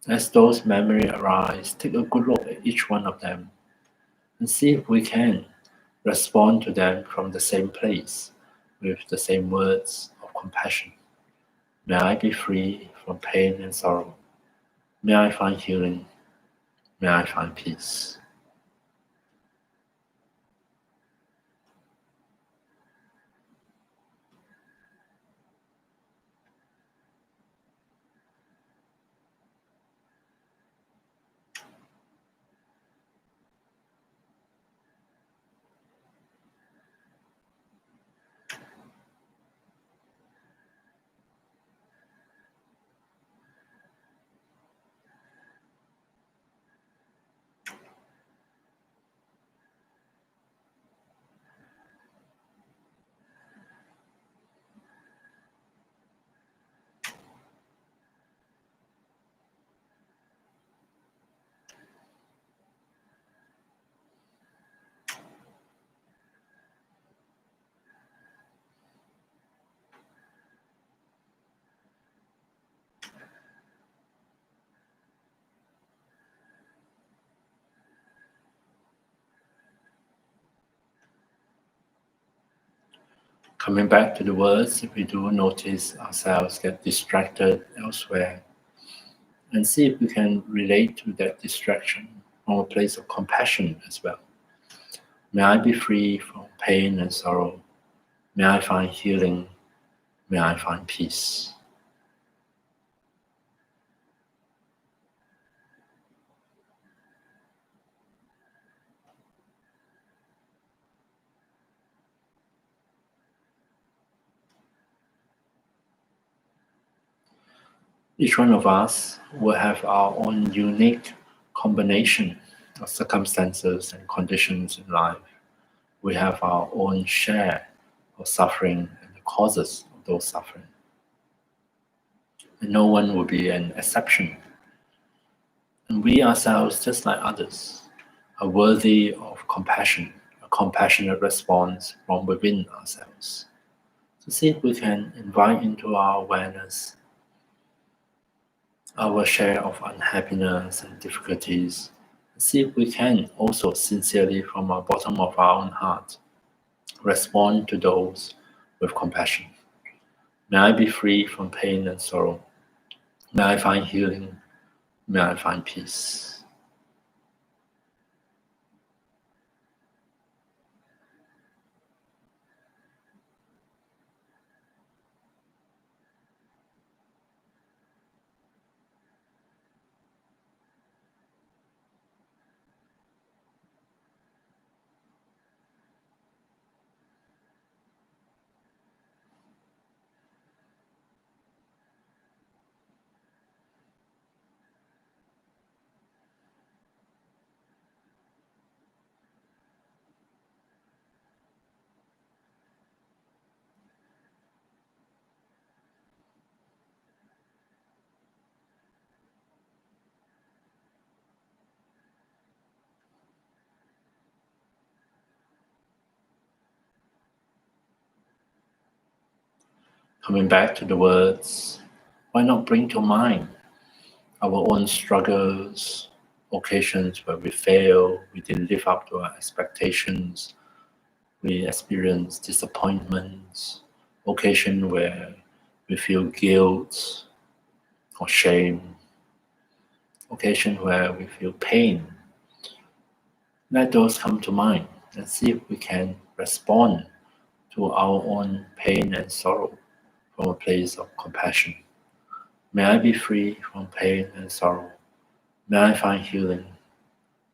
As those memories arise, take a good look at each one of them and see if we can respond to them from the same place with the same words of compassion. May I be free from pain and sorrow. May I find healing. May I find peace. Coming back to the words, if we do notice ourselves get distracted elsewhere, and see if we can relate to that distraction from a place of compassion as well. May I be free from pain and sorrow. May I find healing. May I find peace. Each one of us will have our own unique combination of circumstances and conditions in life. We have our own share of suffering and the causes of those suffering. And no one will be an exception. And we ourselves, just like others, are worthy of compassion, a compassionate response from within ourselves. So see if we can invite into our awareness our share of unhappiness and difficulties. See if we can also sincerely, from our bottom of our own heart, respond to those with compassion. May I be free from pain and sorrow. May I find healing. May I find peace. Coming back to the words, why not bring to mind our own struggles, occasions where we fail, we didn't live up to our expectations, we experience disappointments, occasion where we feel guilt or shame, occasion where we feel pain. Let those come to mind and see if we can respond to our own pain and sorrow from a place of compassion. May I be free from pain and sorrow. May I find healing.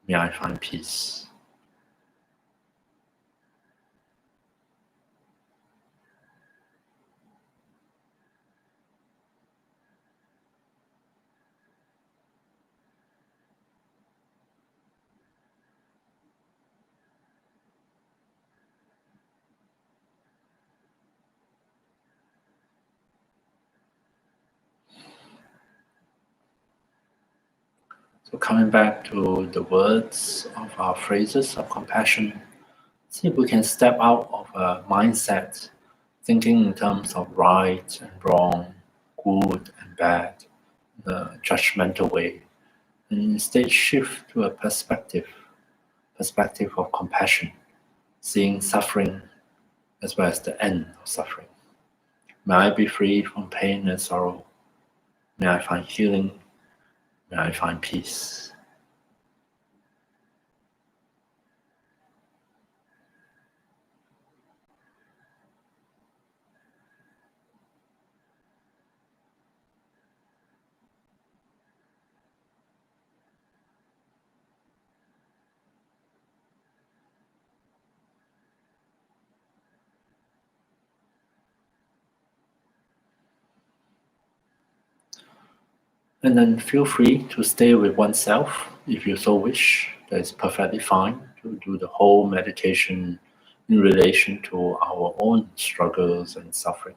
May I find peace. So coming back to the words of our phrases of compassion, see if we can step out of a mindset thinking in terms of right and wrong, good and bad, the judgmental way, and instead shift to a perspective of compassion, seeing suffering as well as the end of suffering. May I be free from pain and sorrow. May I find healing. May I find peace. And then feel free to stay with oneself if you so wish. That is perfectly fine to do the whole meditation in relation to our own struggles and suffering.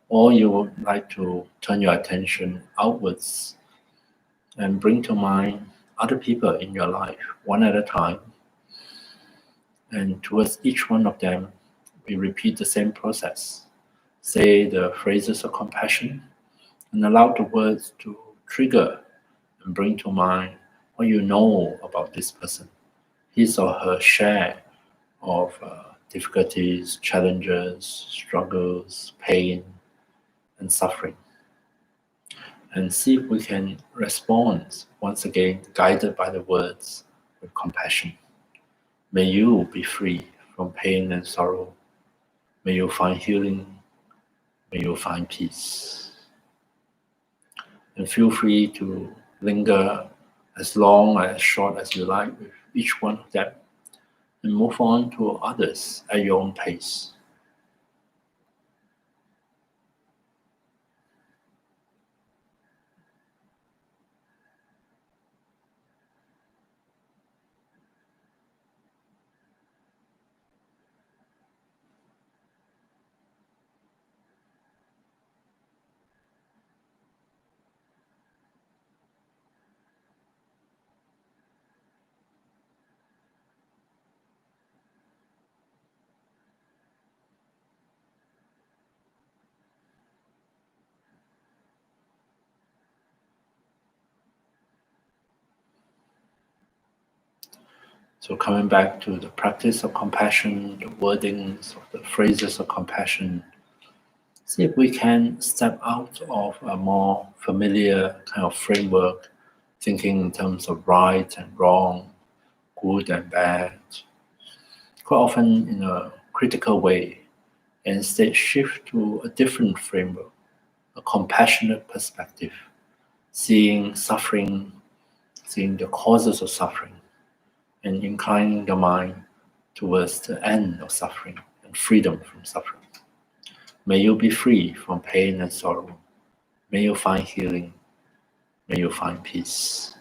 Or you would like to turn your attention outwards and bring to mind other people in your life, one at a time. And towards each one of them, we repeat the same process. Say the phrases of compassion and allow the words to trigger and bring to mind what you know about this person, his or her share of difficulties, challenges, struggles, pain, and suffering. And see if we can respond, once again, guided by the words with compassion. May you be free from pain and sorrow. May you find healing. May you find peace. And feel free to linger as long or as short as you like with each one of them, and move on to others at your own pace. So coming back to the practice of compassion, the wordings of the phrases of compassion, see if we can step out of a more familiar kind of framework, thinking in terms of right and wrong, good and bad, quite often in a critical way, and instead shift to a different framework, a compassionate perspective, seeing suffering, seeing the causes of suffering, and inclining the mind towards the end of suffering and freedom from suffering. May you be free from pain and sorrow. May you find healing. May you find peace.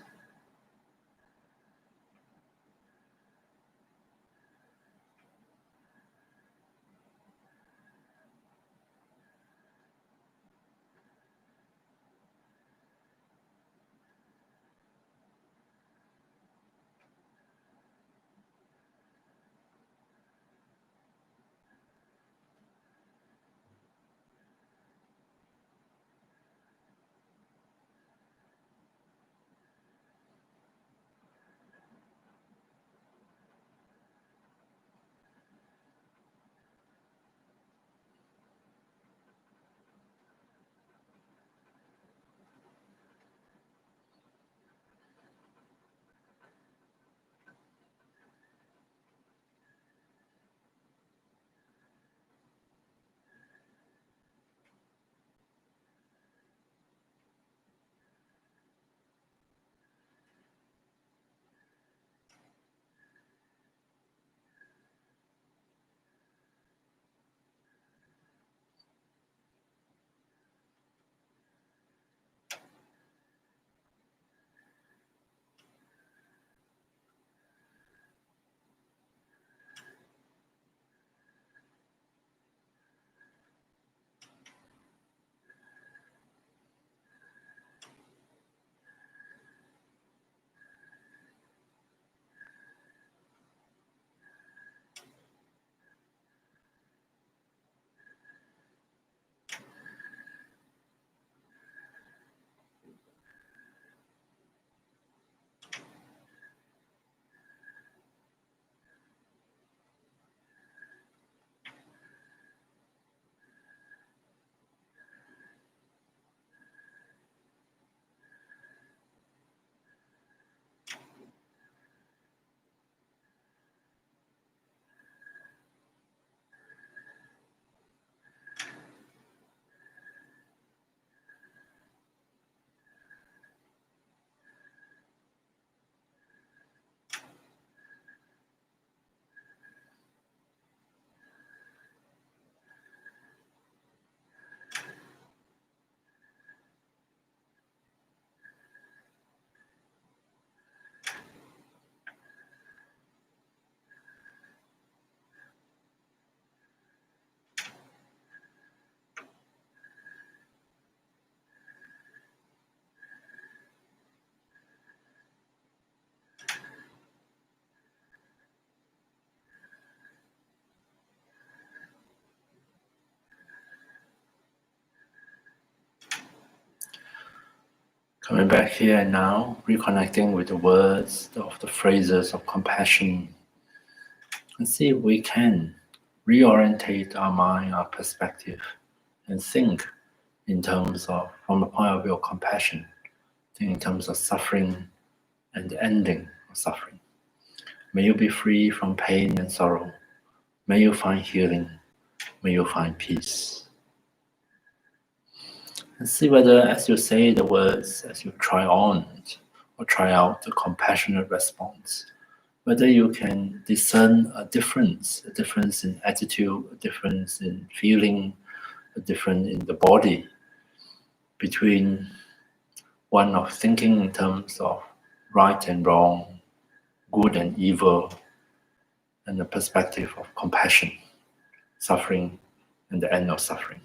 Coming back here and now, reconnecting with the words of the phrases of compassion, and see if we can reorientate our mind, our perspective, and think in terms of, from the point of view of compassion, think in terms of suffering and the ending of suffering. May you be free from pain and sorrow. May you find healing. May you find peace. And see whether, as you say the words, as you try on or try out the compassionate response, whether you can discern a difference in attitude, a difference in feeling, a difference in the body between one of thinking in terms of right and wrong, good and evil, and the perspective of compassion, suffering, and the end of suffering.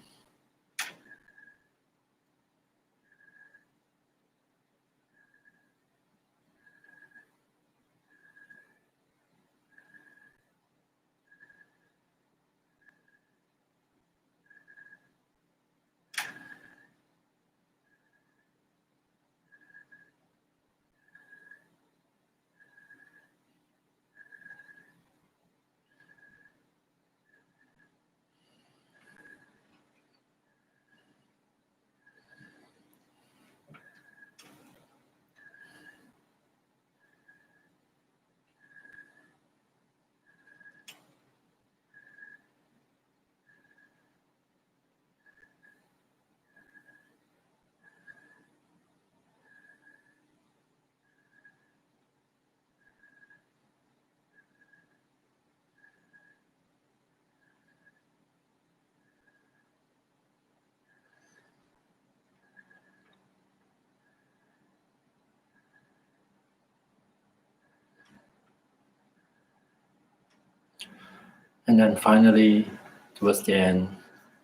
And then finally, towards the end,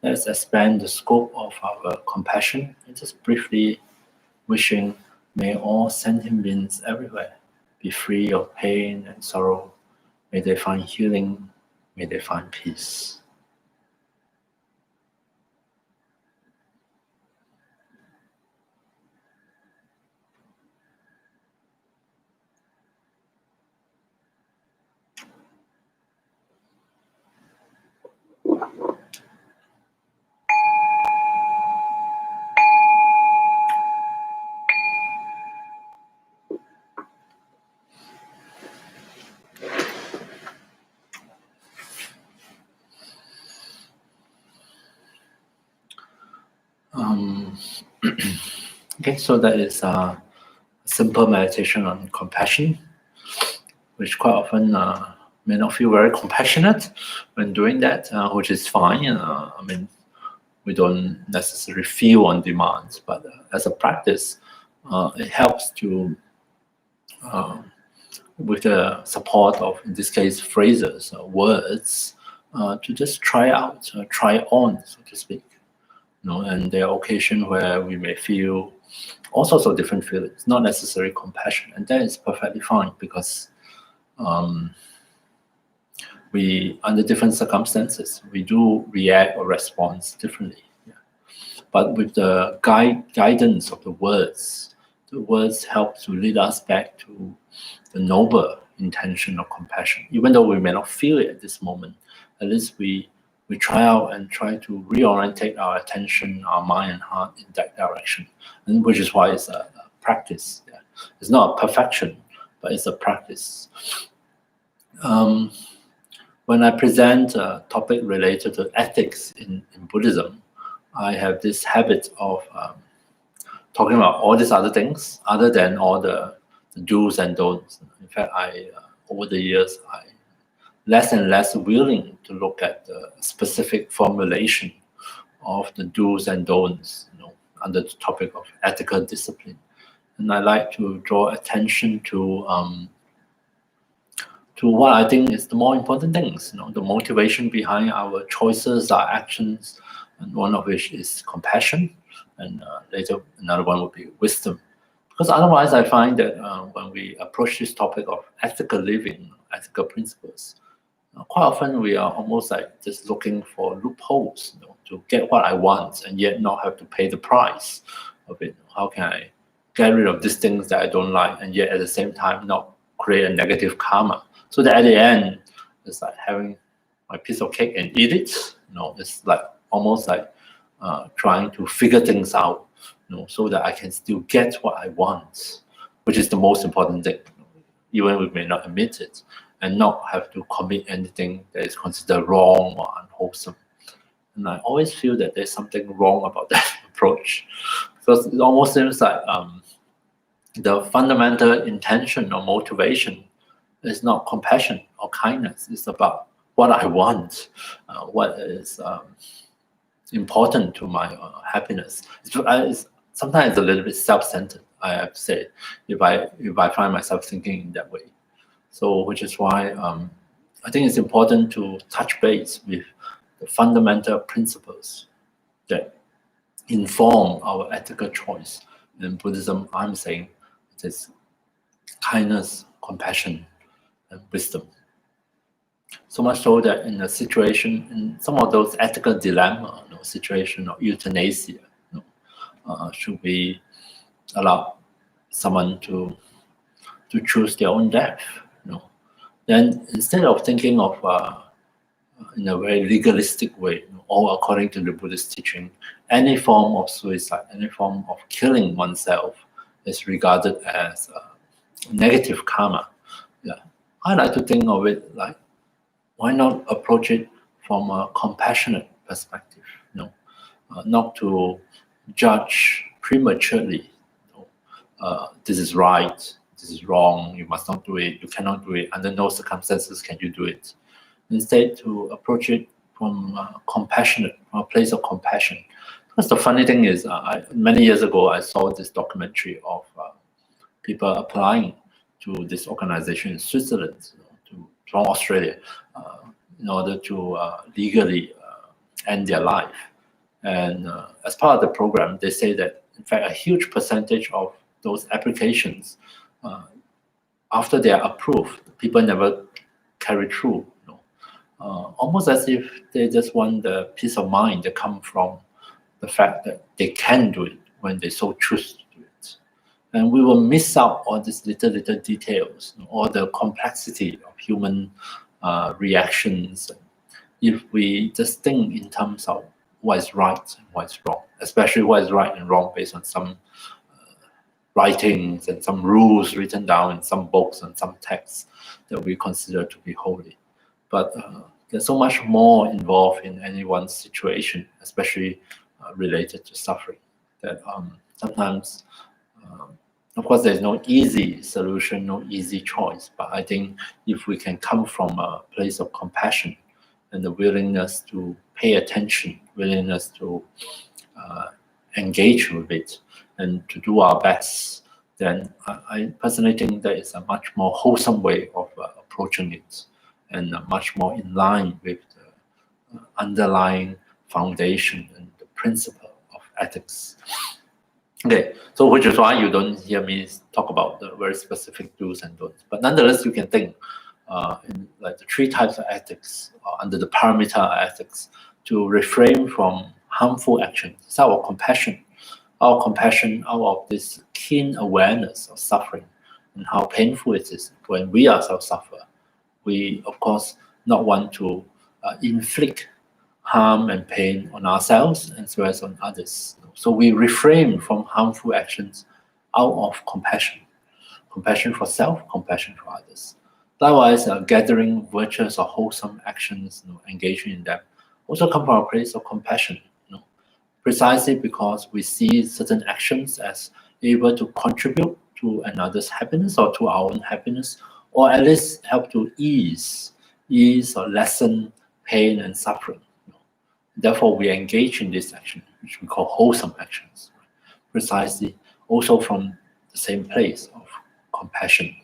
let's expand the scope of our compassion and just briefly wishing, may all sentient beings everywhere be free of pain and sorrow. May they find healing. May they find peace. Okay, so that is a simple meditation on compassion, which quite often may not feel very compassionate when doing that, which is fine. I mean, we don't necessarily feel on demand, but as a practice, it helps to, with the support of, in this case, phrases, words, to just try out, try on, so to speak. And there are occasions where we may feel all sorts of different feelings, not necessarily compassion, and that is perfectly fine because we, under different circumstances, we do react or respond differently. Yeah. But with the guidance of the words help to lead us back to the noble intention of compassion. Even though we may not feel it at this moment, at least we try out and try to reorientate our attention, our mind and heart in that direction, and which is why it's a practice. Yeah. It's not a perfection, but it's a practice. When I present a topic related to ethics in Buddhism, I have this habit of talking about all these other things other than all the do's and don'ts. In fact, over the years, I less and less willing to look at the specific formulation of the do's and don'ts, under the topic of ethical discipline. And I like to draw attention to what I think is the more important things, the motivation behind our choices, our actions, and one of which is compassion, and later another one would be wisdom. Because otherwise I find that when we approach this topic of ethical living, ethical principles, quite often we are almost like just looking for loopholes, to get what I want and yet not have to pay the price of it. How can I get rid of these things that I don't like, and yet at the same time not create a negative karma. So that at the end, it's like having my piece of cake and eat it. It's like almost like trying to figure things out, so that I can still get what I want, which is the most important thing, even we may not admit it, and not have to commit anything that is considered wrong or unwholesome. And I always feel that there's something wrong about that approach, because it almost seems like the fundamental intention or motivation is not compassion or kindness. It's about what I want, what is important to my happiness. It's sometimes a little bit self-centered, I have to say, if I find myself thinking in that way. So, which is why I think it's important to touch base with the fundamental principles that inform our ethical choice. In Buddhism, I'm saying it is kindness, compassion, and wisdom. So much so that in a situation, in some of those ethical dilemma, situation of euthanasia, should we allow someone to choose their own death? Then instead of thinking of in a very legalistic way, or according to the Buddhist teaching, any form of suicide, any form of killing oneself is regarded as negative karma. I like to think of it like, why not approach it from a compassionate perspective? Not to judge prematurely. This is right, this is wrong, you must not do it, you cannot do it, under no circumstances can you do it. Instead, to approach it from a place of compassion. Because the funny thing is, many years ago, I saw this documentary of people applying to this organization in Switzerland, from Australia, in order to legally end their life. And as part of the program, they say that, in fact, a huge percentage of those applications, after they are approved, people never carry through. Almost as if they just want the peace of mind that comes from the fact that they can do it when they so choose to do it. And we will miss out on these little details, or the complexity of human reactions, if we just think in terms of what is right and what is wrong, especially what is right and wrong based on some writings and some rules written down in some books and some texts that we consider to be holy. But there's so much more involved in anyone's situation, especially related to suffering, that sometimes, of course, there's no easy solution, no easy choice. But I think if we can come from a place of compassion and the willingness to pay attention, willingness to engage with it, and to do our best, then I personally think that is a much more wholesome way of approaching it, and much more in line with the underlying foundation and the principle of ethics. Okay, so which is why you don't hear me talk about the very specific do's and don'ts. But nonetheless, you can think in like the 3 types of ethics under the paramita ethics to refrain from harmful actions. It's our compassion out of this keen awareness of suffering and how painful it is when we ourselves suffer. We, of course, not want to inflict harm and pain on ourselves as well as on others. So we refrain from harmful actions out of compassion. Compassion for self, compassion for others. Likewise, gathering virtuous or wholesome actions, engaging in them, also come from a place of compassion. Precisely because we see certain actions as able to contribute to another's happiness or to our own happiness, or at least help to ease or lessen pain and suffering. Therefore, we engage in this action, which we call wholesome actions, precisely also from the same place of compassion.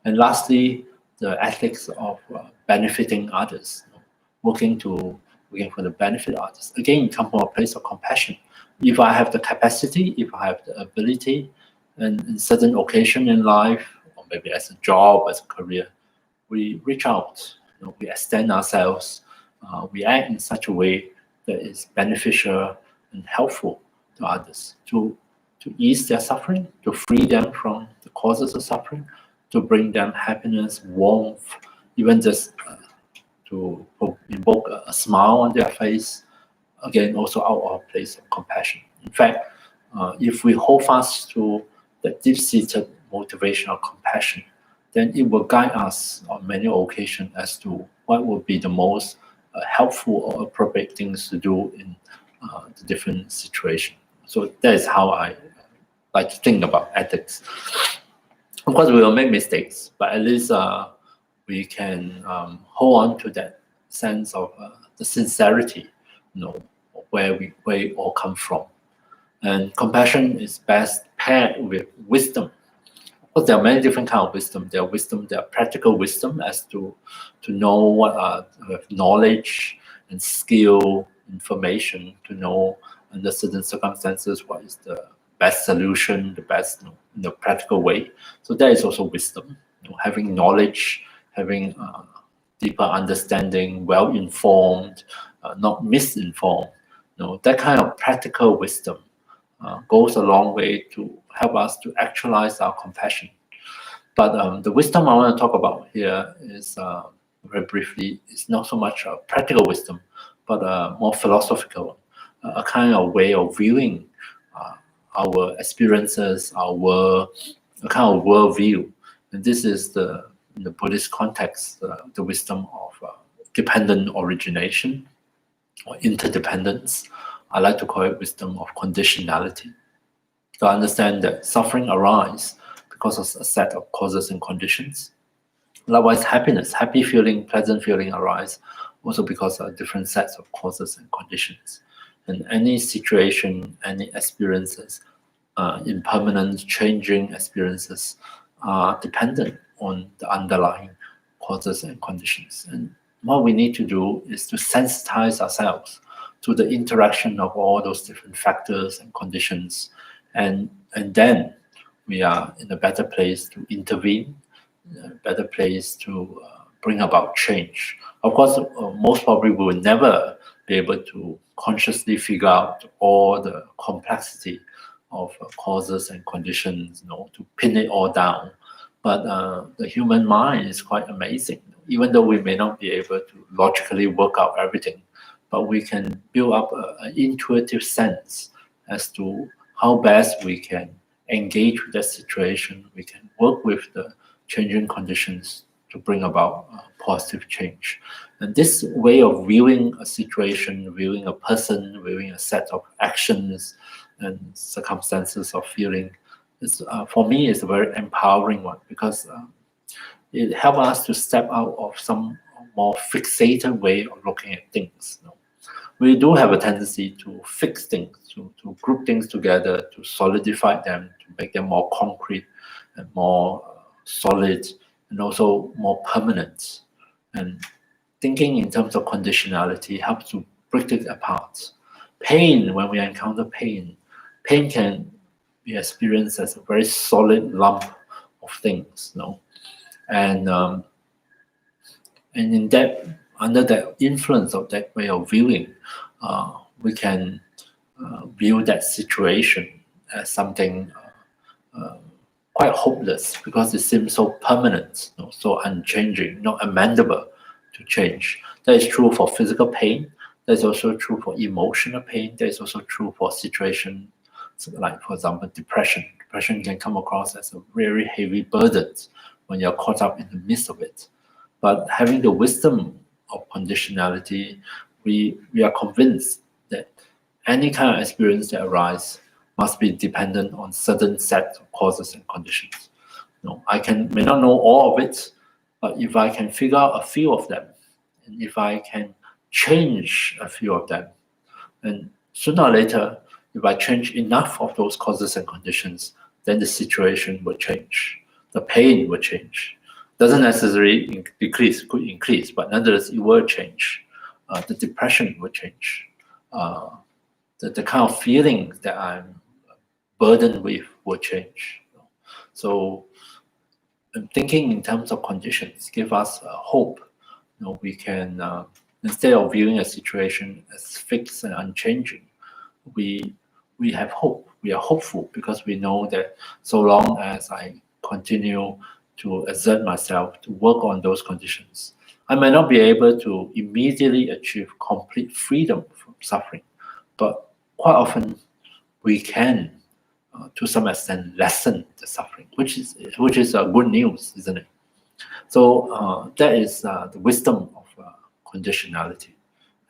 And lastly, the ethics of benefiting others, working for the benefit of others. Again, come from a place of compassion. If I have the capacity, if I have the ability, and in certain occasion in life, or maybe as a job, as a career, we reach out, we extend ourselves, we act in such a way that is beneficial and helpful to others, to to ease their suffering, to free them from the causes of suffering, to bring them happiness, warmth, even just to invoke a smile on their face. Again, also out of a place of compassion. In fact, if we hold fast to the deep-seated motivation of compassion, then it will guide us on many occasions as to what would be the most helpful or appropriate things to do in the different situations. So that is how I like to think about ethics. Of course, we will make mistakes, but at least we can hold on to that sense of the sincerity, where we all come from. And compassion is best paired with wisdom. Of course, there are many different kinds of wisdom. There are practical wisdom as to know what are knowledge and skill, information, to know under certain circumstances what is the best solution, the best practical way. So that is also wisdom. Having knowledge, having deeper understanding, well-informed, not misinformed. That kind of practical wisdom goes a long way to help us to actualize our compassion. But the wisdom I want to talk about here is, very briefly, it's not so much a practical wisdom, but a more philosophical, a kind of way of viewing our experiences, our world, a kind of worldview. And this is in the Buddhist context, the wisdom of dependent origination or interdependence. I like to call it wisdom of conditionality. To understand that suffering arises because of a set of causes and conditions. Likewise, happiness, happy feeling, pleasant feeling arise also because of different sets of causes and conditions. And any situation, any experiences, impermanent, changing experiences are dependent on the underlying causes and conditions. And what we need to do is to sensitize ourselves to the interaction of all those different factors and conditions. And then we are in a better place to intervene, a better place to bring about change. Of course, most probably we will never be able to consciously figure out all the complexity of causes and conditions, to pin it all down. But the human mind is quite amazing. Even though we may not be able to logically work out everything, but we can build up an intuitive sense as to how best we can engage with that situation. We can work with the changing conditions to bring about positive change. And this way of viewing a situation, viewing a person, viewing a set of actions and circumstances of feeling, is, for me, is a very empowering one, because it helps us to step out of some more fixated way of looking at things. We do have a tendency to fix things, to group things together, to solidify them, to make them more concrete and more solid, and also more permanent. And thinking in terms of conditionality helps to break it apart. Pain, when we encounter pain can be experienced as a very solid lump of things, and in that, under the influence of that way of viewing, we can view that situation as something quite hopeless, because it seems so permanent, so unchanging, not amendable to change. That is true for physical pain. That is also true for emotional pain. That is also true for situations like, for example, depression. Depression can come across as a very heavy burden when you're caught up in the midst of it. But having the wisdom of conditionality, we are convinced that any kind of experience that arises must be dependent on certain set of causes and conditions. I may not know all of it, but if I can figure out a few of them, and if I can change a few of them, and sooner or later, if I change enough of those causes and conditions, then the situation will change. The pain will change. Doesn't necessarily decrease, could increase, but nonetheless, it will change. The depression will change. The kind of feeling that I'm burdened with will change. So thinking in terms of conditions give us hope. We can, instead of viewing a situation as fixed and unchanging, we have hope. we are hopeful because we know that so long as I continue to exert myself to work on those conditions, I may not be able to immediately achieve complete freedom from suffering, but quite often we can, to some extent, lessen the suffering, which is good news, isn't it? So that is the wisdom of conditionality,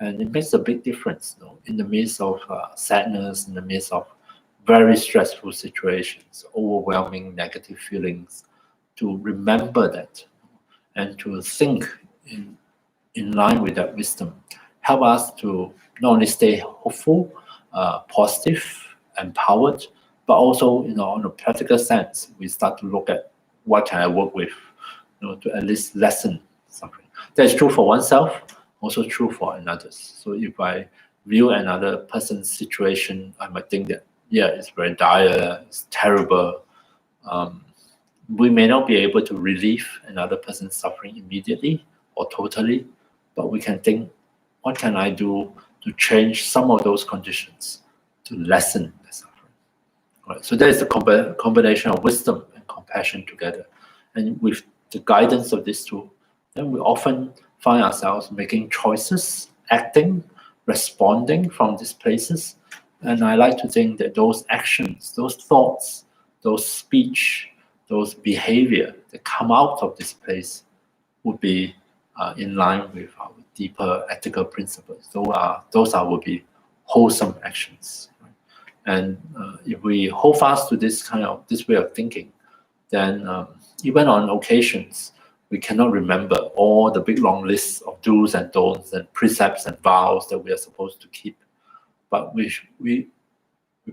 and it makes a big difference, in the midst of sadness, in the midst of very stressful situations, overwhelming negative feelings, to remember that and to think in line with that wisdom, help us to not only stay hopeful, positive, empowered, but also, on a practical sense, we start to look at what can I work with, to at least lessen suffering. That is true for oneself, also true for others. So if I view another person's situation, I might think that, yeah, it's very dire, it's terrible. We may not be able to relieve another person's suffering immediately or totally, but we can think, what can I do to change some of those conditions to lessen the suffering? Right. So there is a combination of wisdom and compassion together. And with the guidance of these two, then we often find ourselves making choices, acting, responding from these places. And I like to think that those actions, those thoughts, those speech, those behavior that come out of this place would be in line with our deeper ethical principles. Those would be wholesome actions. Right? And if we hold fast to this way of thinking, then even on occasions, we cannot remember all the big long lists of do's and don'ts and precepts and vows that we are supposed to keep. But we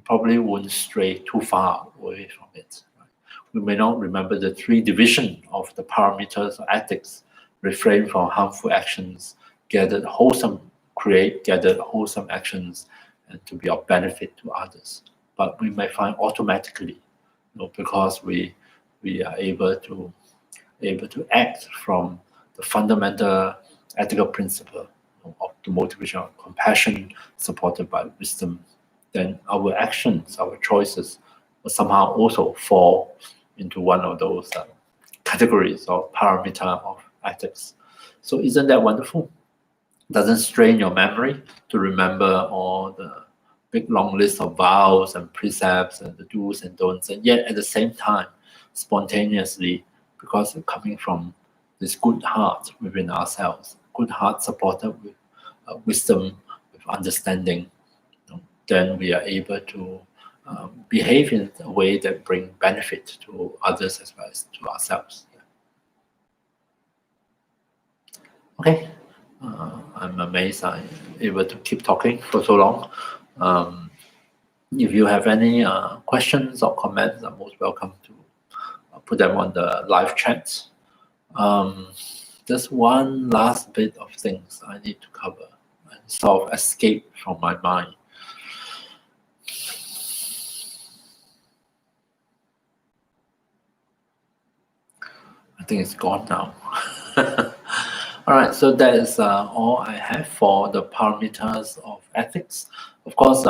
probably won't stray too far away from it. Right? We may not remember the 3 divisions of the parameters of ethics: refrain from harmful actions, gathered wholesome actions, and to be of benefit to others. But we may find automatically, because we are able to act from the fundamental ethical principle of the motivation of compassion supported by wisdom, then our actions, our choices will somehow also fall into one of those categories or parameter of ethics. So isn't that wonderful? Doesn't strain your memory to remember all the big long list of vows and precepts and the do's and don'ts, and yet at the same time, spontaneously, because it's coming from this good heart within ourselves, good heart supported with wisdom, with understanding, then we are able to behave in a way that brings benefit to others as well as to ourselves. Okay, I'm amazed I'm able to keep talking for so long. If you have any questions or comments, I'm most welcome to put them on the live chat. There's one last bit of things I need to cover and sort of escape from my mind. I think it's gone now. All right, so that is all I have for the parameters of ethics. Of course,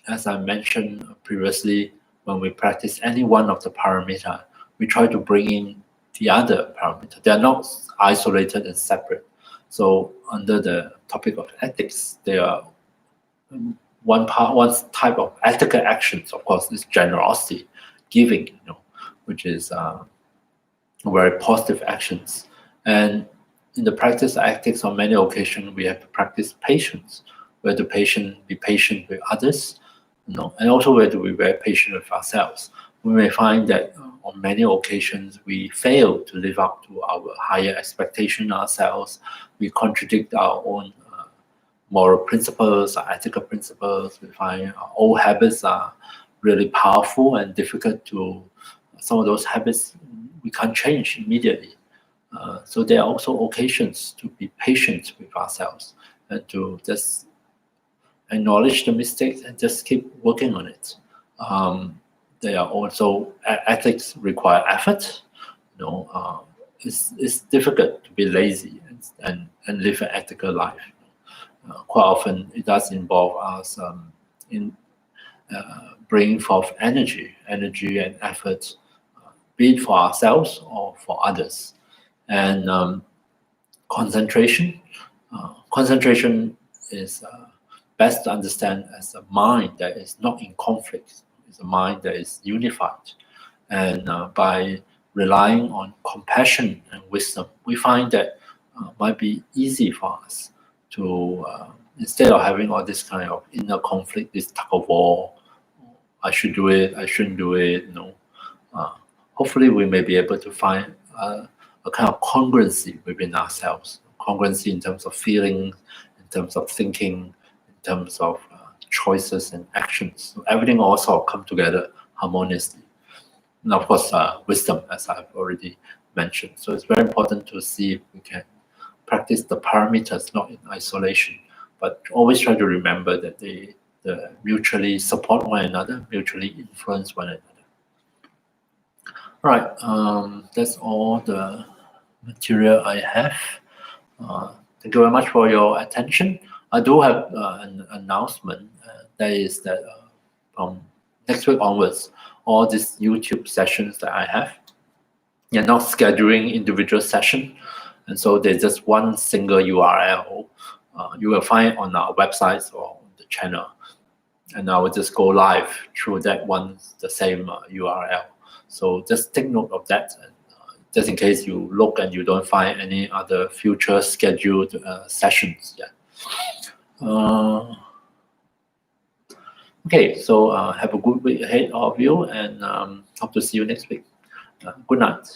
as I mentioned previously, when we practice any one of the parameters, we try to bring in the other parameter. They are not isolated and separate. So under the topic of ethics, there are one type of ethical actions, of course, is generosity, giving, which is very positive actions. And in the practice of ethics, on many occasions, we have to practice patience, where to be patient with others, and also where to be very patient with ourselves. We may find that on many occasions we fail to live up to our higher expectation ourselves. We contradict our own moral principles, our ethical principles. We find our old habits are really powerful and difficult to. Some of those habits we can't change immediately. So there are also occasions to be patient with ourselves and to just acknowledge the mistakes and just keep working on it. There are also ethics require effort. It's difficult to be lazy and live an ethical life. Quite often it does involve us in bring forth energy and effort, be it for ourselves or for others. And concentration. Concentration is best to understand as a mind that is not in conflict. It's a mind that is unified. And by relying on compassion and wisdom, we find that might be easy for us to, instead of having all this kind of inner conflict, this tug of war, I should do it, I shouldn't do it, hopefully we may be able to find a kind of congruency within ourselves. Congruency in terms of feeling, in terms of thinking, in terms of choices and actions. So everything also come together harmoniously. And of course, wisdom, as I've already mentioned. So it's very important to see if we can practice the parameters not in isolation, but always try to remember that they mutually support one another, mutually influence one another. All right, that's all the material I have. Thank you very much for your attention. I do have an announcement. That is that from next week onwards, all these YouTube sessions that I have, you're not scheduling individual session, and so there's just one single URL. You will find it on our websites or on the channel, and I will just go live through that one, the same URL. So just take note of that, and just in case you look and you don't find any other future scheduled sessions. Yeah. Okay, so have a good week ahead of you, and hope to see you next week. Good night.